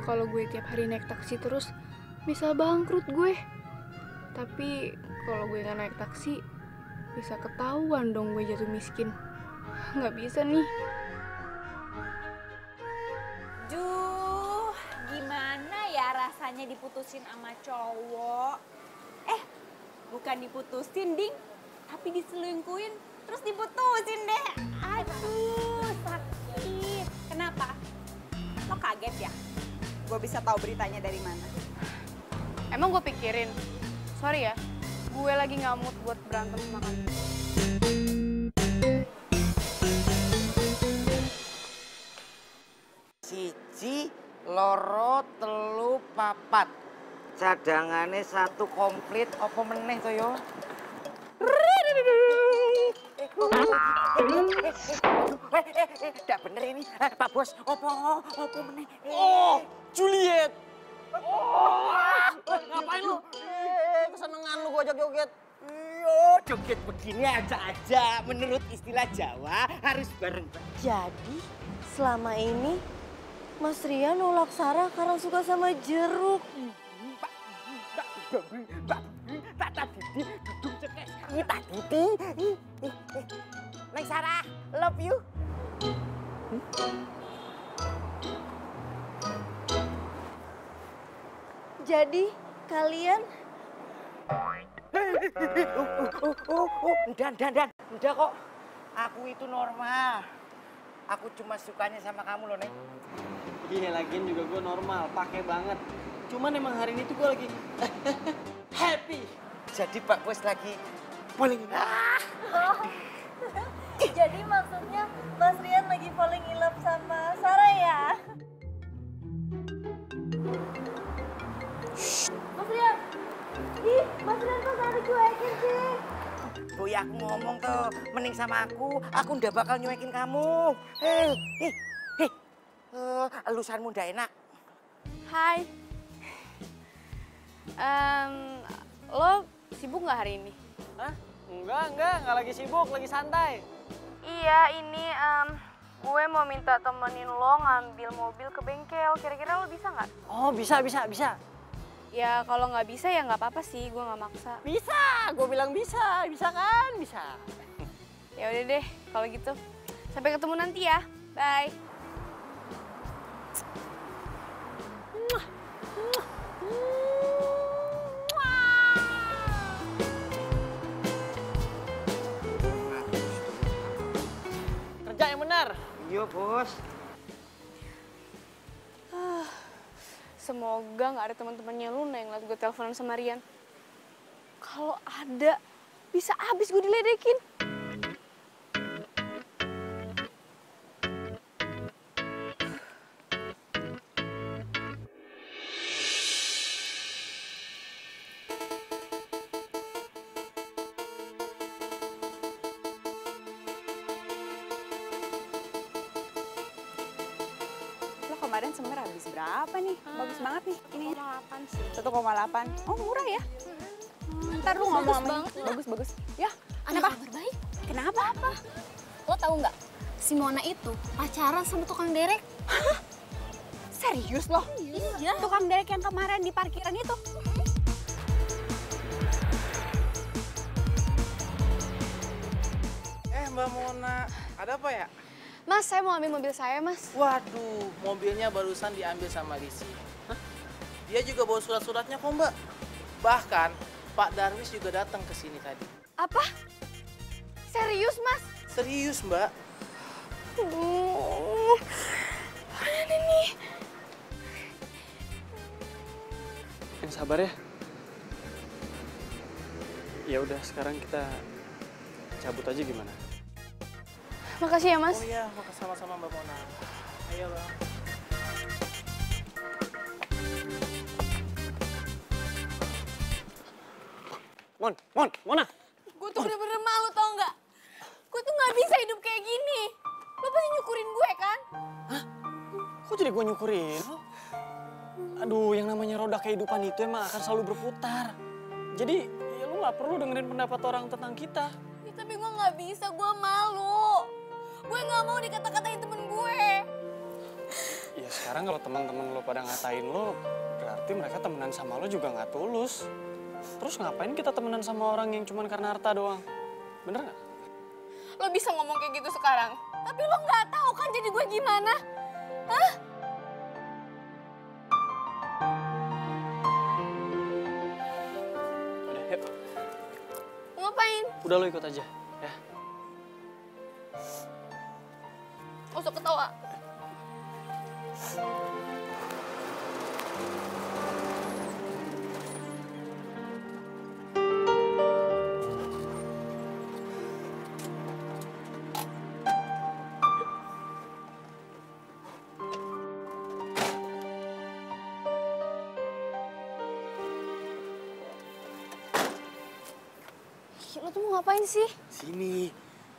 Kalau gue tiap hari naik taksi terus, bisa bangkrut gue. Tapi kalau gue nggak naik taksi, bisa ketahuan dong gue jatuh miskin. Nggak bisa nih. Duh, gimana ya rasanya diputusin sama cowok? Bukan diputusin, Ding. Tapi diselingkuhin, terus diputusin deh. Aduh, sakit. Kenapa? Lo kaget ya? Gue bisa tahu beritanya dari mana? Emang gue pikirin, sorry ya, gue lagi nggak mood buat berantem sama kamu. Siji, loro, telu, papat. Cadangannya 1 komplit, apa meneh to yo? Nggak bener ini, Pak Bos. Apa meneh? Oh, Juliet. Ngapain lu? Kesenengan lu gua joget-joget. Joget begini aja. Menurut istilah Jawa harus bareng. Jadi selama ini Mas Rian nolak Sarah karena suka sama jeruk. Tak Didi, duduk cekek. Tak Didi. Neng Sarah, love you. Jadi kalian Dan. Udah kok. Aku itu normal. Aku cuma sukanya sama kamu loh, Neng. Iya, lagian juga gue normal, pakai banget. Cuman emang hari ini tuh gue lagi happy. Jadi Pak Bos lagi paling jadi maksudnya Mas Rian lagi falling in love sama Sarah ya? Mas Rian! Ih, Mas Rian kok Sarah cuekin sih? Boy, aku ngomong tuh, mending sama aku ndak bakal nyuekin kamu. Elusanmu ndak enak. Hai. Lo sibuk nggak hari ini? Hah? Enggak lagi sibuk, lagi santai. Iya, ini gue mau minta temenin lo ngambil mobil ke bengkel. Kira-kira lo bisa nggak? Oh, bisa. Ya kalau nggak bisa ya nggak apa-apa sih, gue nggak maksa. Bisa, gue bilang bisa kan? Bisa. Ya udah deh, kalau gitu. Sampai ketemu nanti ya. Bye. Kerja yang benar. Iya, Bos. Semoga nggak ada teman-temannya Luna yang ngeliat gue teleponan sama Rian. Kalau ada, bisa abis gue diledekin. Kemarin semer habis berapa nih? Bagus banget nih. Ini 1,8 sih. 1,8. Oh, murah ya? Ntar lu ngomong sama bagus. Ya, Ada kabar baik. kenapa? Apa? Lo tahu nggak? Si Mona itu pacaran sama tukang derek. Serius loh? Iya. Tukang derek yang kemarin di parkiran itu? Mbak Mona, ada apa ya? Mas, saya mau ambil mobil saya, Mas. Waduh, mobilnya barusan diambil sama Lisi. Dia juga bawa surat-suratnya kok, Mbak. Bahkan Pak Darwis juga datang ke sini tadi. Apa? Serius, Mas? Serius, Mbak. Mana nih? Yang sabar ya. Ya udah, sekarang kita cabut aja gimana? Makasih ya, Mas. Oh iya, sama-sama Mbak Mona. Ayo Bang. Mona. Gue tuh bener-bener malu tau nggak? Gue tuh nggak bisa hidup kayak gini. Lo pasti nyukurin gue kan? Kok jadi gue nyukurin? Aduh, yang namanya roda kehidupan itu emang akan selalu berputar. Jadi, ya lu nggak perlu dengerin pendapat orang tentang kita. Ya, tapi gue nggak bisa, gue malu. Gue nggak mau dikata-katain temen gue. Ya sekarang kalau teman-teman lo pada ngatain lo, berarti mereka temenan sama lo juga nggak tulus. Terus ngapain kita temenan sama orang yang cuma karena harta doang? Bener nggak? Lo bisa ngomong kayak gitu sekarang, tapi lo nggak tahu kan jadi gue gimana? Hah? Udah, yuk. Mau ngapain? Udah lo ikut aja, ya. Gak usah ketawa. Lo tuh mau ngapain sih? Sini,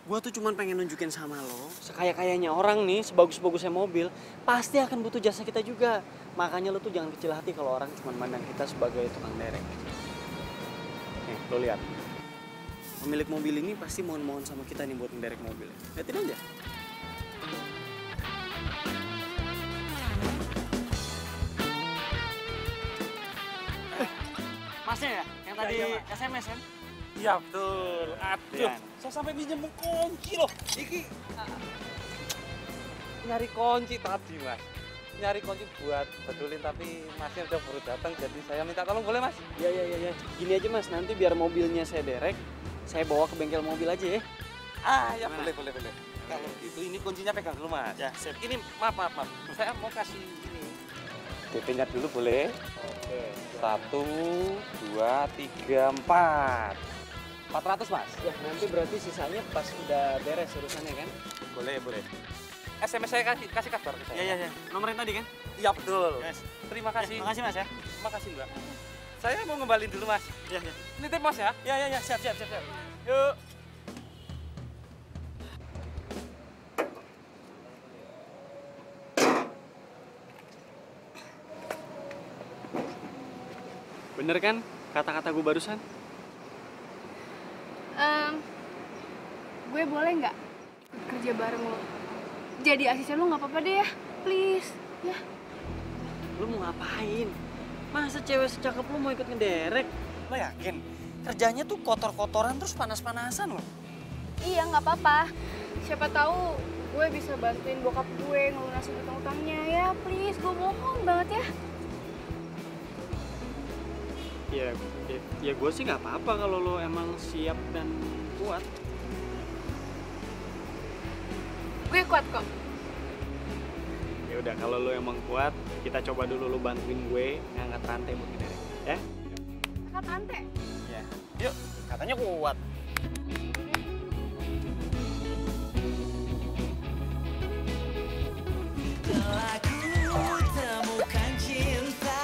gua tuh cuman pengen nunjukin sama lo, sekaya-kayanya orang nih, sebagus-bagusnya mobil, pasti akan butuh jasa kita juga. Makanya lo tuh jangan kecil hati kalau orang cuman mandang kita sebagai tukang derek. Nih, lo lihat. Pemilik mobil ini pasti mohon-mohon sama kita nih buat ngederek mobil. Lihatin aja. Masnya ya? Yang tadi SMS kan? Iya betul. Aduh, saya sampai pinjam kunci loh. Iki nyari kunci tadi mas, nyari kunci buat betulin tapi masnya udah baru datang jadi saya minta tolong boleh mas? Iya. Gini aja mas, nanti biar mobilnya saya derek, saya bawa ke bengkel mobil aja ya. Ah ya boleh. Kalau itu ini kuncinya pegang dulu mas. Ya, sip. Ini maaf. Saya mau kasih ini. DP-nya dulu boleh? Oke. 1, 2, 3, 4. 400 mas? Ya nanti berarti sisanya pas udah beres urusannya kan? Boleh. SMS saya kasih kabar ke saya. Iya. Nomor yang tadi kan? Iya betul. Yes. Terima kasih. Makasih mas ya. Makasih mbak. Saya mau ngembalin dulu mas. Iya. Nitip mas ya? Iya, siap. Yuk. Bener kan kata-kata gue barusan? Gue boleh nggak kerja bareng lo? Jadi asisten lo nggak apa-apa deh ya, please. Ya. Lu mau ngapain? Masa cewek secakep lu mau ikut ngederek? Lo yakin? Kerjanya tuh kotor-kotoran terus panas-panasan loh. Iya nggak apa-apa. Siapa tahu gue bisa bantuin bokap gue ngelunasin utang-utangnya ya, please. Gue mohon banget ya. Ya gue sih nggak apa-apa kalau lo emang siap dan kuat. Gue kuat kok. Ya udah kalau lo emang kuat, kita coba dulu lo bantuin gue ngangkat rantai buat ngederek, ya? Angkat rantai. Ya. Yuk, katanya kuat. Telah ku temukan cinta.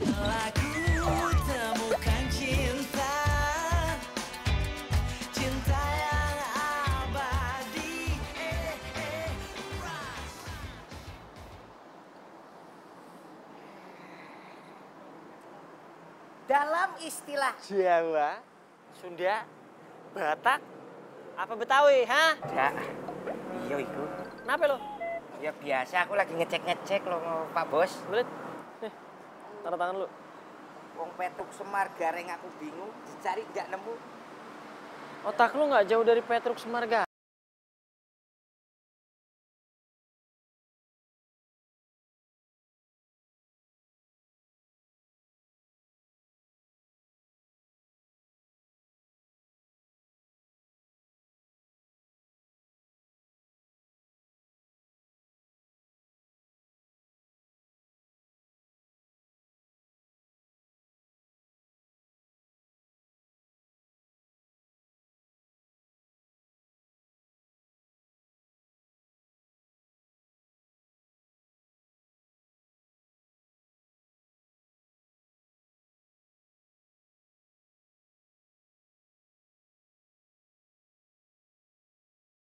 Telah ku temukan cinta. Cinta yang abadi. Dalam istilah Jawa, Sunda, Batak, apa Betawi, ha? ya, iya iku. Kenapa lo? Ya biasa aku lagi ngecek loh Pak Bos. Belit. Nih, tanda tangan lu. Wong Petruk Semar Gareng aku bingung, dicari nggak nemu. Otak lu nggak jauh dari Petruk Semarga.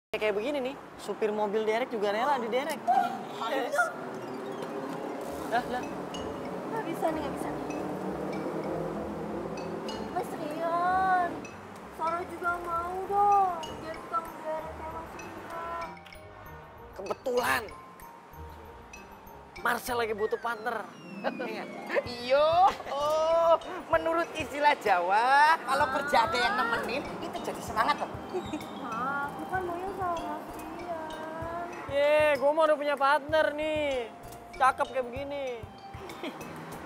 Kayak begini nih, supir mobil derek juga rela diderek. Yes. Lah. Nggak bisa nih. Mas Rian, Sarah juga mau dong jadi tukang derek kayak Mas Rian. Kebetulan Marcel lagi butuh partner. Iyo, menurut istilah Jawa, kalau kerja ada yang nemenin, itu jadi semangat loh. Nah, aku kan maunya sama Mas Rian. Gue mau udah punya partner nih. Cakep kayak begini.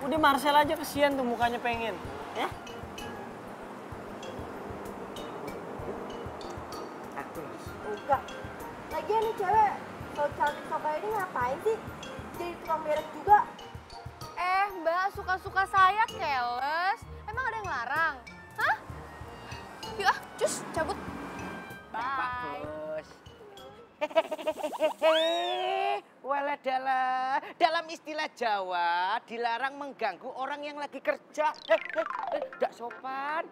Udah Marcel aja kesian tuh mukanya pengen. Ya? Enggak. Lagian nih cewek, kalau cantik kayak ini ngapain sih? Jadi tukang derek juga. Mbak, suka-suka saya keles. Emang ada yang larang? Hah? Yuk cus, cabut. Bye. Bos. Waladala, dalam istilah Jawa dilarang mengganggu orang yang lagi kerja. Nggak sopan.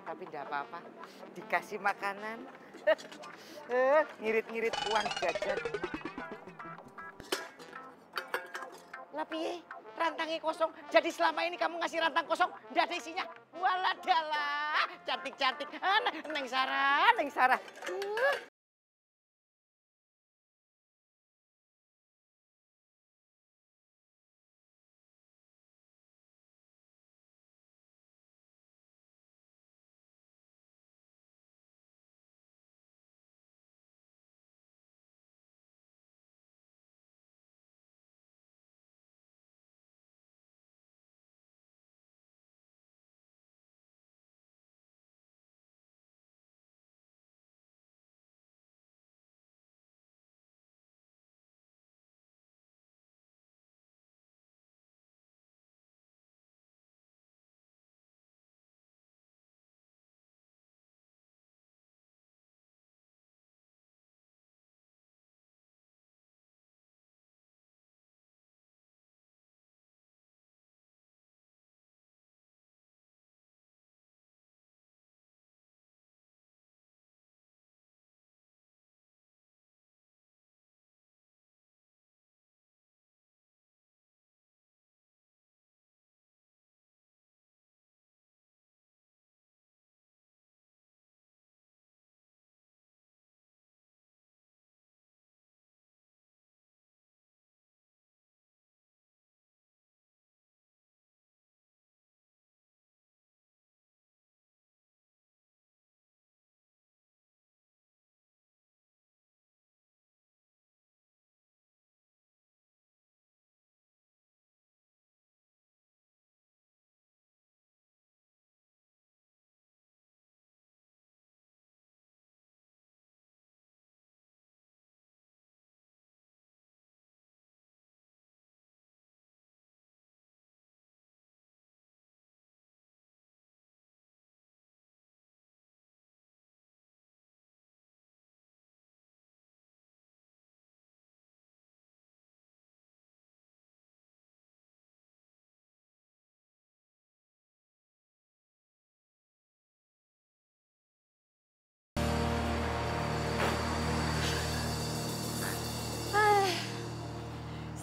Tapi nggak apa-apa, dikasih makanan. Ngirit-ngirit uang jajan. Lah piye? Rantangnya kosong. Jadi selama ini kamu ngasih rantang kosong, nggak ada isinya. Waladala, cantik-cantik. Neng Sarah.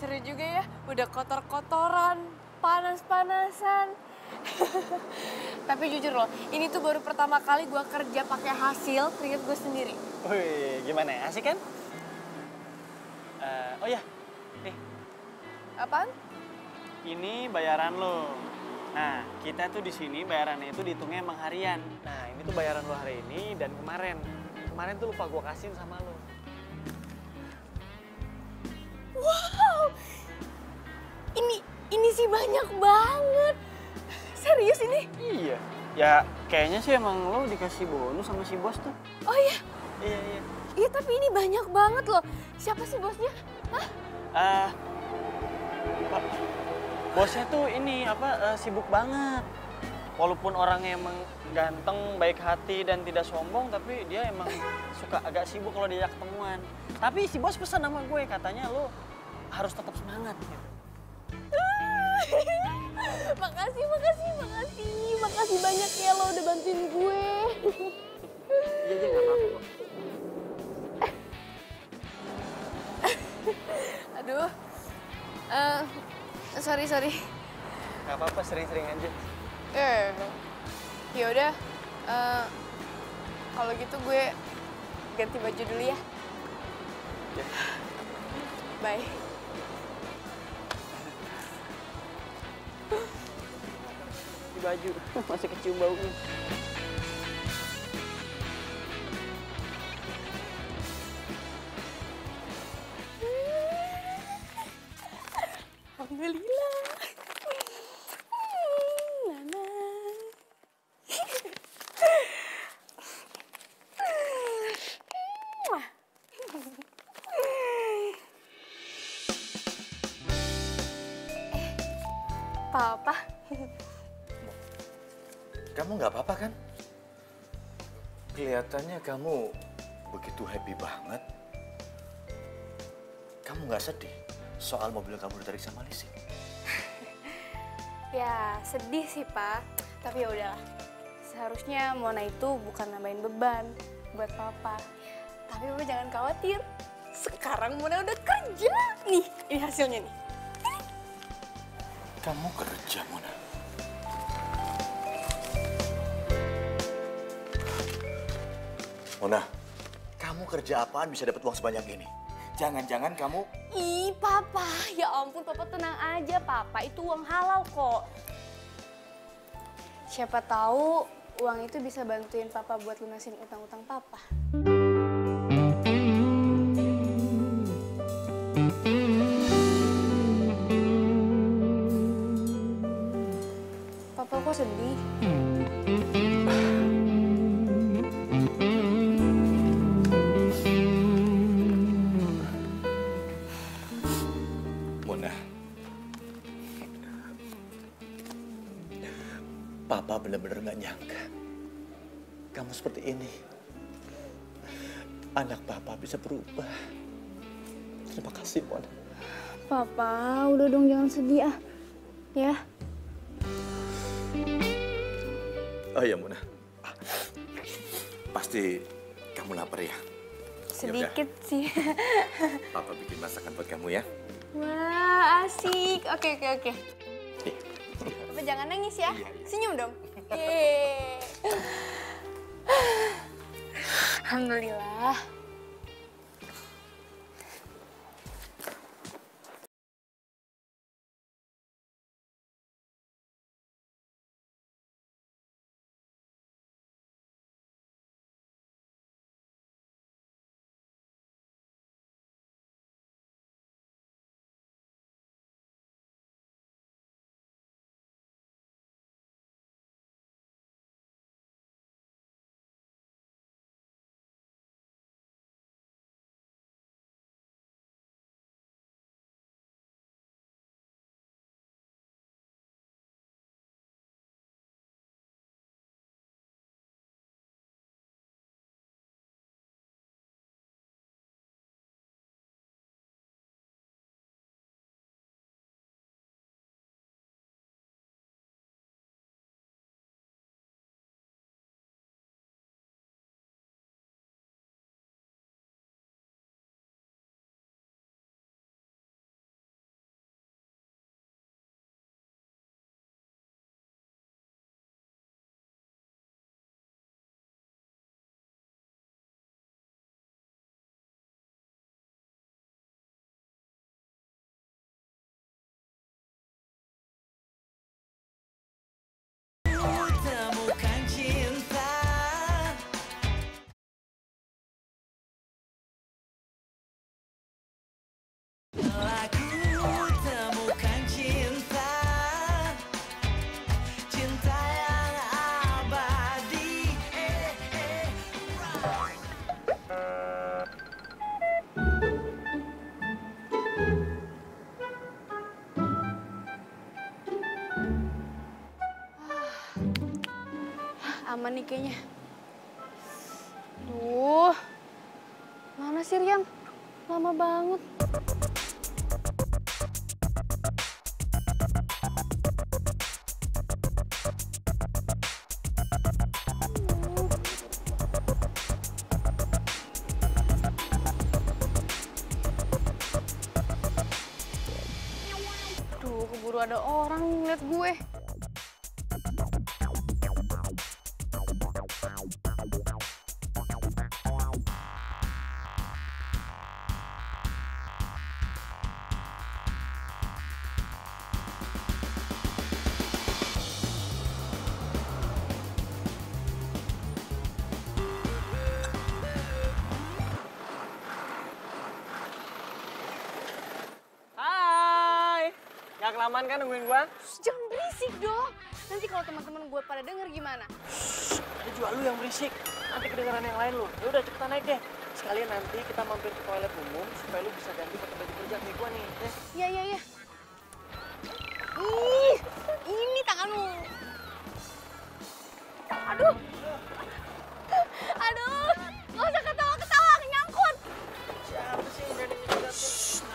Seru juga ya, udah kotor-kotoran, panas-panasan. Tapi jujur loh, ini tuh baru pertama kali gue kerja pakai hasil keringet gue sendiri. Wih, gimana ya? Asik kan? Oh ya, nih. Apaan? Ini bayaran lo. Nah, kita tuh di sini bayarannya itu dihitungnya emang harian. Nah, ini tuh bayaran lo hari ini dan kemarin. Kemarin tuh lupa gue kasihin sama lo. Wow, ini sih banyak banget. Serius ini? Iya. Ya kayaknya sih emang lo dikasih bonus sama si bos tuh. Oh iya? Iya. Iya tapi ini banyak banget loh. Siapa sih bosnya? Hah? Bosnya tuh ini sibuk banget. Walaupun orangnya emang ganteng, baik hati dan tidak sombong, tapi dia emang suka agak sibuk kalau diajak ketemuan. Tapi si bos pesan sama gue, katanya lo harus tetap semangat gitu. Makasih banyak ya lo udah bantuin gue. Iya, nggak apa-apa kok. Aduh. Sorry. Gak apa-apa, sering-sering aja. Ya udah. Kalau gitu gue ganti baju dulu ya. Ya. Bye. Di baju masih kecium baunya. Alhamdulillah. Nana. Papa. Kamu nggak apa-apa kan? Kelihatannya kamu begitu happy banget. Kamu nggak sedih soal mobil kamu ditarik sama Lisi? Ya sedih sih Pak, tapi ya udahlah. Seharusnya Mona itu bukan nambahin beban buat Papa. Tapi Papa jangan khawatir. Sekarang Mona udah kerja. Nih, ini hasilnya nih. Kamu kerja, Mona? Mona, kamu kerja apaan bisa dapat uang sebanyak ini? Jangan-jangan kamu... Ih, Papa. Ya ampun, Papa tenang aja. Papa itu uang halal kok. Siapa tahu uang itu bisa bantuin Papa buat lunasin utang-utang Papa. Papa kok sedih? Papa benar-benar nggak nyangka kamu seperti ini. Anak Papa bisa berubah. Terima kasih, Mona. Papa, udah dong jangan sedih ah. Ya. Oh ya, Mona. Pasti kamu lapar ya? Sedikit sih. Papa bikin masakan buat kamu ya. Wah, asik. Oke. Papa jangan nangis ya. Senyum dong. Yeay. Alhamdulillah. Aman nih kayaknya. Duh, mana sih Rian? Lama banget. Aduh, keburu ada orang ngeliat gue. Gak kelamaan kan nungguin gua? Jangan berisik dong. Nanti kalau teman-teman gue pada denger gimana? Ada juga lu yang berisik. Nanti kedengeran yang lain lu. Ya udah cepetan naik deh. Sekalian nanti kita mampir ke toilet umum supaya lu bisa ganti pakai baju kerja kayak gua nih. Iya, iya, iya. Ih, ini tangan lu. Aduh. Aduh, nggak usah ketawa-ketawa, nyangkut. Siapa sih yang berani nyegatin?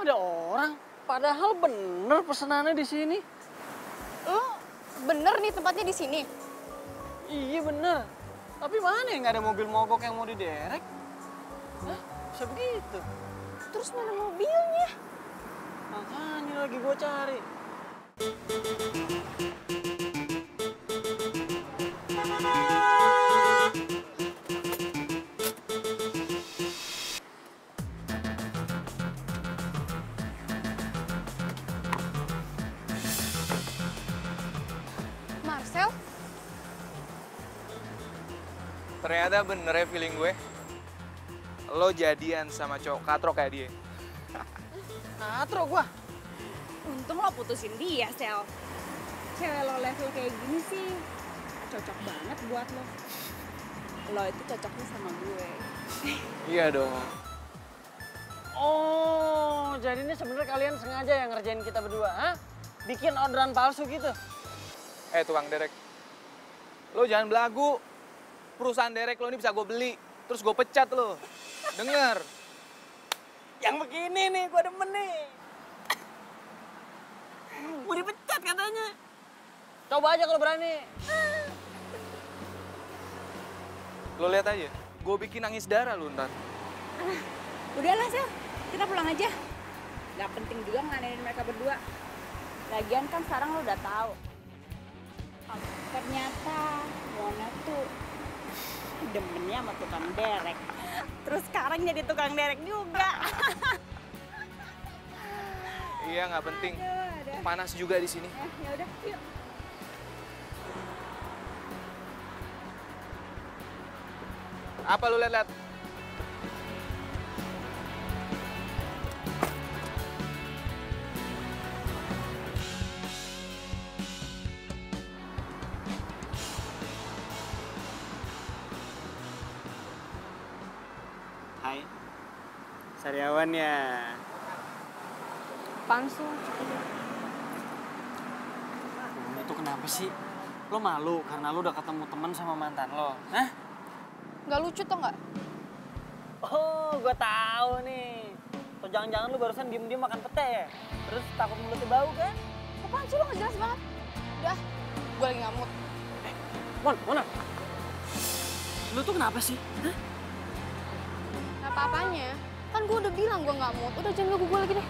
Ada orang, padahal bener pesenannya di sini. Lo bener nih tempatnya di sini? Iya bener. Tapi mana ya nggak ada mobil mogok yang mau diderek? Hah? Bisa begitu? Terus mana mobilnya? Makanya lagi gue cari. Marcel? Ternyata bener ya feeling gue. Lo jadian sama cowok katro kayak dia. Katro gua. Untung lo putusin dia, Sel. Cewek lo level kayak gini sih cocok banget buat lo. Lo itu cocoknya sama gue. Iya dong. Oh, jadi ini sebenarnya kalian sengaja yang ngerjain kita berdua, ha? Bikin orderan palsu gitu? Tukang derek. Lo jangan belagu. Perusahaan derek lo ini bisa gue beli. Terus gue pecat lo. Denger. Yang begini nih, gue demen nih. Mau dipecat katanya. Coba aja kalau berani. Lo lihat aja. Gue bikin nangis darah lo ntar. Udahlah, Sel. Kita pulang aja. Gak penting juga nganenin mereka berdua. Lagian kan sekarang lo udah tahu. Ternyata Mona tuh demennya sama tukang derek. Terus sekarang jadi tukang derek juga. Iya, nggak penting. Aduh. Panas juga di sini. Ya udah, yuk. Apa lu lihat-lihat? Hai, Sariawan ya. Pansu. Itu kenapa sih? Lo malu karena lo udah ketemu teman sama mantan lo, hah? Gak lucu tau gak? Oh, gue tahu nih. Atau jangan-jangan lo barusan diem-diem makan pete ya? Terus takut mulutnya bau kan? Apaan sih lo gak jelas banget? Udah, gue lagi ngamut. Mona. Lo tuh kenapa sih? Hah? Apa-apanya? Kan gue udah bilang gue gak mood. Udah jangan ganggu gue lagi deh.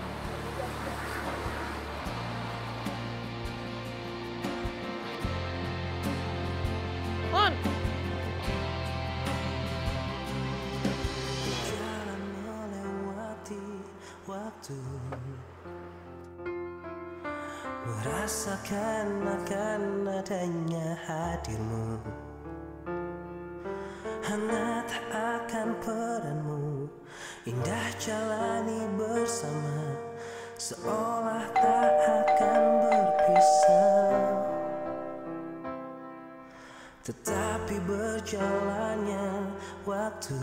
Mon! Jalan melewati waktu, merasakan akan adanya hadirmu, hangat akan peranmu, indah jalani bersama, seolah tak akan berpisah. Tetapi berjalannya waktu,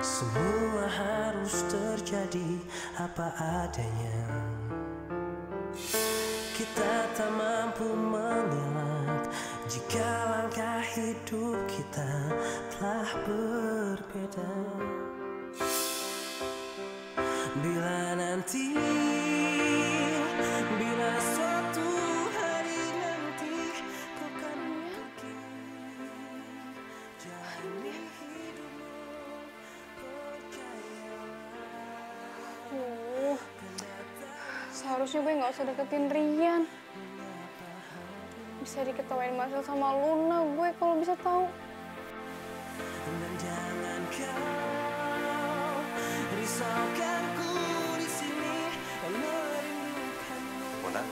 Semua harus terjadi apa adanya. Kita tak mampu mengelak jika langkah hidup kita telah berbeda. Bila nanti, bila suatu hari nanti kau kan pergi, jalani hidupmu, percayalah. Seharusnya gue nggak usah deketin Rian. Bisa diketawain Marcel sama Luna gue kalau bisa tahu. Dan jangan kau risaukanku di sini merindukanmu. Mona,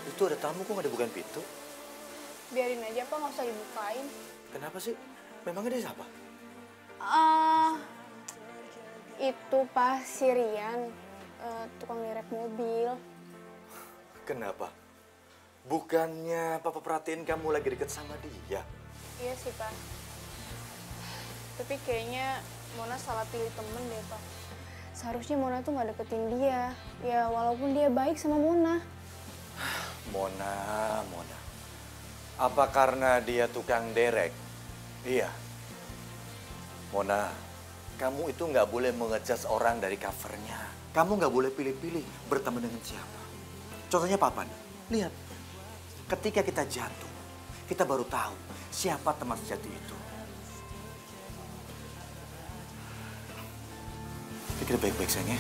itu ada tamu kok nggak dibukain pintu? Biarin aja Pak, nggak usah dibukain. Kenapa sih? Memangnya dia siapa? Itu Pak si Rian, tukang direct mobil. Kenapa? Bukannya papa perhatiin kamu lagi deket sama dia? Iya sih Pak. Tapi kayaknya Mona salah pilih temen deh Pak. Seharusnya Mona tuh nggak deketin dia. Ya walaupun dia baik sama Mona. Mona. Apa karena dia tukang derek? Iya. Mona, kamu itu nggak boleh mengejudge orang dari covernya. Kamu nggak boleh pilih-pilih berteman dengan siapa. Contohnya Papa nih, lihat. Ketika kita jatuh, kita baru tahu siapa teman sejati itu. Pikir baik-baik sayang ya.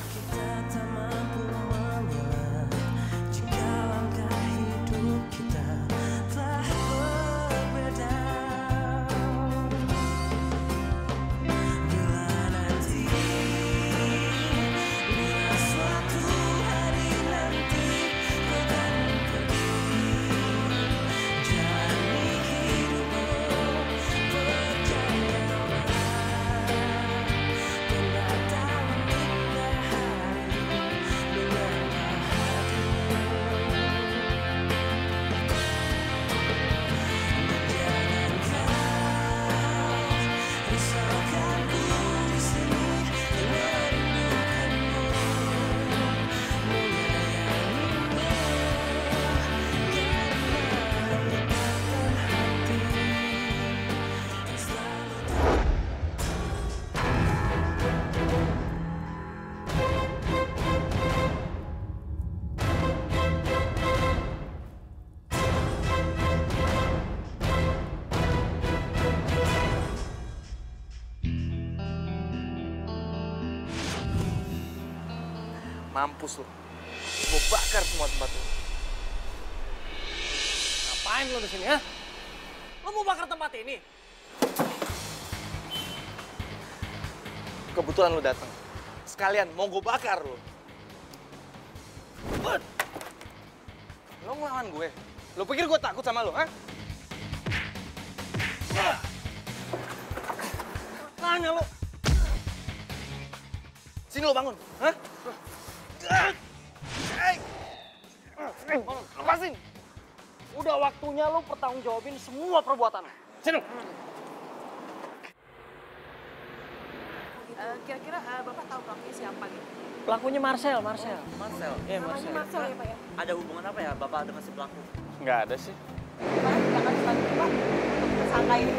Mampus lo. Gue bakar semua tempat lo. Ngapain lo di sini ya? Lo mau bakar tempat ini? Kebetulan lo datang. Sekalian mau gue bakar lo. Lo ngelawan gue. Lo pikir gue takut sama lo, ha? Tanya lo. Sini lo bangun, ha? Lepasin! Udah waktunya lo pertanggungjawabin semua perbuatan lo. Sini! Kira-kira Bapak tahu pelakunya siapa gitu? Pelakunya Marcel. Marcel? Iya, Namanya Marcel ya Pak ya? Ada hubungan apa ya Bapak dengan si pelaku? Nggak ada sih. Jangan dibantu Pak untuk tersangka ini.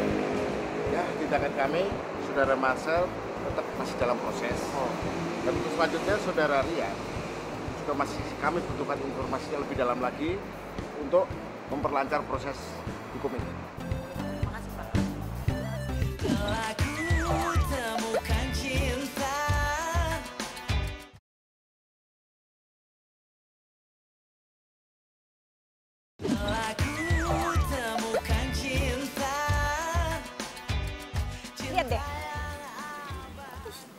Ya, tindakan kami, Saudara Marcel tetap masih dalam proses. Dan untuk selanjutnya Saudara Rian juga masih kami butuhkan informasi yang lebih dalam lagi untuk memperlancar proses hukum ini. Makasih Pak. Temukan cinta. Temukan cinta. Lihat deh.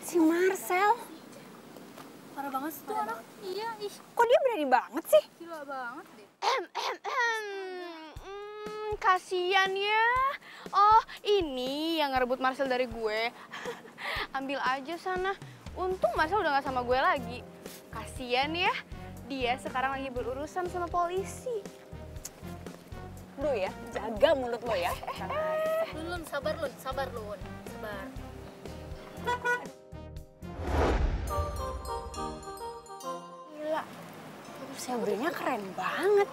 Si Marcel. Parah banget sih tuh anak. Iya, ih. Kok dia berani banget sih? Gila banget deh. Kasian ya. Oh, ini yang ngerebut Marcel dari gue. Ambil aja sana. Untung Marcel udah gak sama gue lagi. Kasian ya. Dia sekarang lagi berurusan sama polisi. Lu ya, jaga mulut lo ya. Lun, sabar Lun. Sabar. Gila, Sabrina keren banget.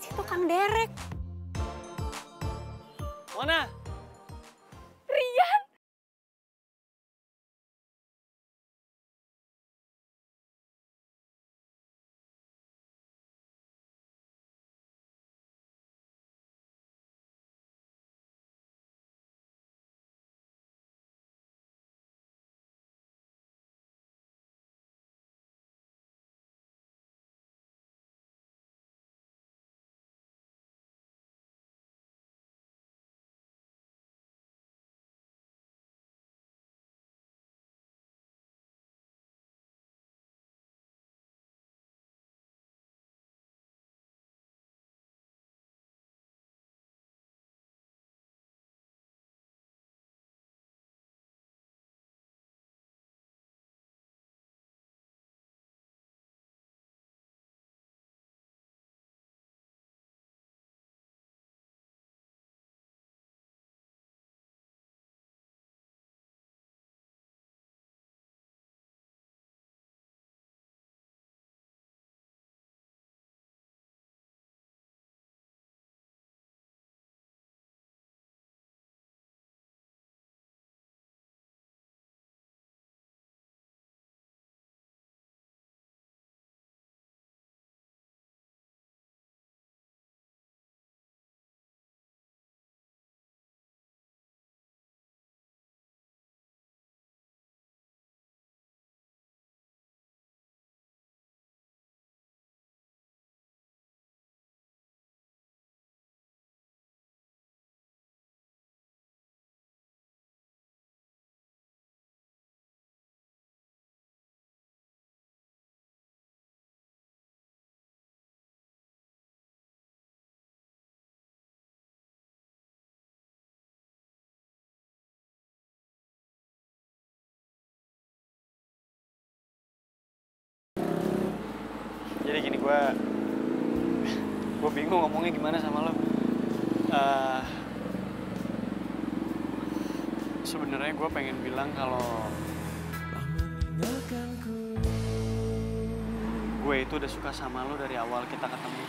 Si tukang derek. Mona. Rian. Jadi gini, gue bingung ngomongnya gimana sama lo. Sebenarnya gue pengen bilang kalau gue itu udah suka sama lo dari awal kita ketemu.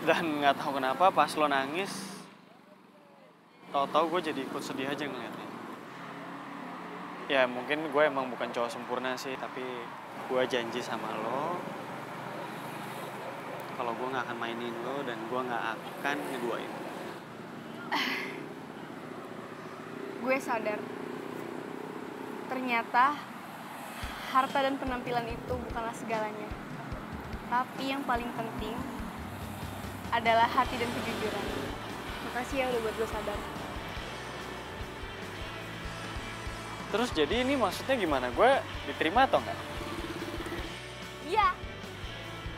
Dan nggak tahu kenapa pas lo nangis, tahu-tahu gue jadi ikut sedih aja ngeliatnya. Ya mungkin gue emang bukan cowok sempurna sih, tapi gue janji sama lo kalau gue nggak akan mainin lo dan gue nggak akan ngeduain. Gue sadar, ternyata harta dan penampilan itu bukanlah segalanya. Tapi yang paling penting adalah hati dan kejujuran. Makasih ya udah buat gue sadar. Terus jadi ini maksudnya gimana? Gue diterima atau enggak? Iya,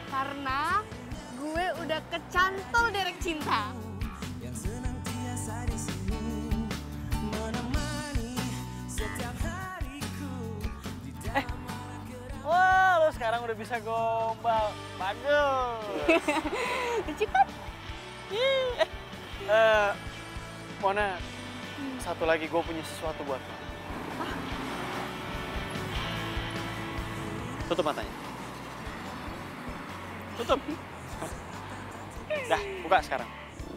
karena gue udah kecantol derek cinta. Wah, lo sekarang udah bisa gombal. Bagus. Lucu kan? Mona, satu lagi gue punya sesuatu buat lo. Tutup matanya. Tutup. Dah, buka sekarang.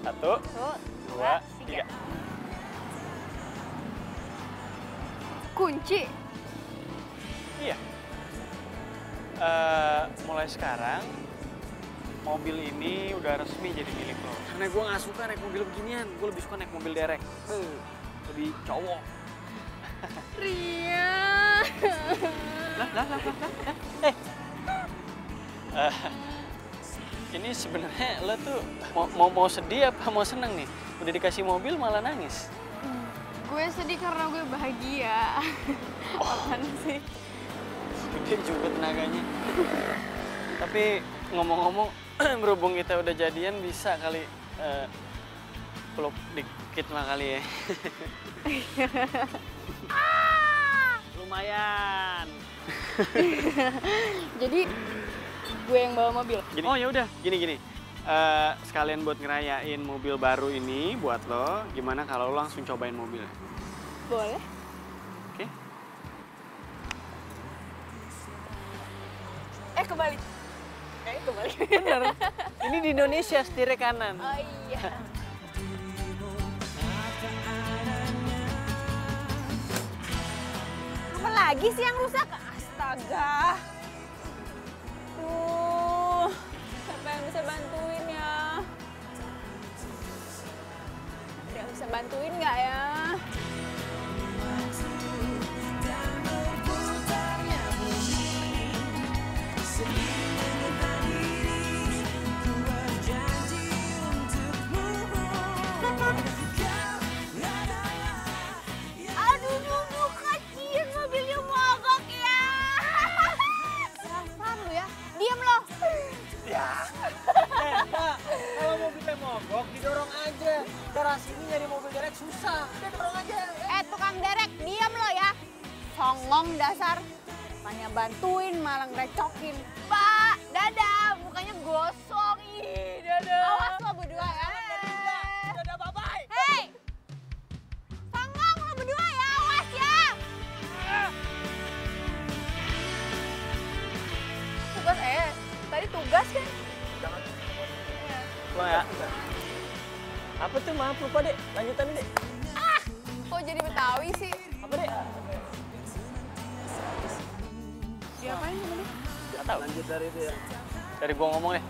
1, 2, 3. Kunci? Iya. Mulai sekarang, mobil ini udah resmi jadi milik lo. Karena gue nggak suka naik mobil beginian. Gue lebih suka naik mobil derek. Lebih cowok. Ria. Ini sebenarnya lo tuh mau sedih apa mau seneng nih? Udah dikasih mobil malah nangis. Gue sedih karena gue bahagia. Apaan sih? Gede juga tenaganya. Tapi ngomong-ngomong, berhubung kita udah jadian bisa kali peluk dikit lah kali ya. Lumayan. Jadi gue yang bawa mobil. Gini. Oh ya udah, gini. Sekalian buat ngerayain mobil baru ini buat lo, gimana kalau lo langsung cobain mobil? Boleh. Oke. Kebalik. Kebalik. Bener. Ini di Indonesia setirnya kanan. Oh iya. Apa lagi sih yang rusak? Astaga. Duh, siapa yang bisa bantuin ya? Ada yang bisa bantuin nggak ya? Aduh, nunggu kasihan mobilnya mogok ya. Dasar lu ya, diem lo. Ya. Pak, kalau mobilnya mogok didorong aja. Garasi ini nyari mobil derek susah. Udah dorong aja. Tukang derek, diem lo ya. Songong dasar. Tanya bantuin malah ngerecokin. Pak, dadah, mukanya gosong. Ih, dadah. Awas lo berdua ya. Dadah, bye-bye. Hei, songong lo berdua ya, awas ya. Tugas tadi tugas kan? Pulang ya. Apa tuh, maaf lupa deh, lanjutan deh. Kok jadi Betawi sih? Apa deh? Diapain sama dia? Gak tau. Lanjut dari itu ya. Dari gua ngomong deh.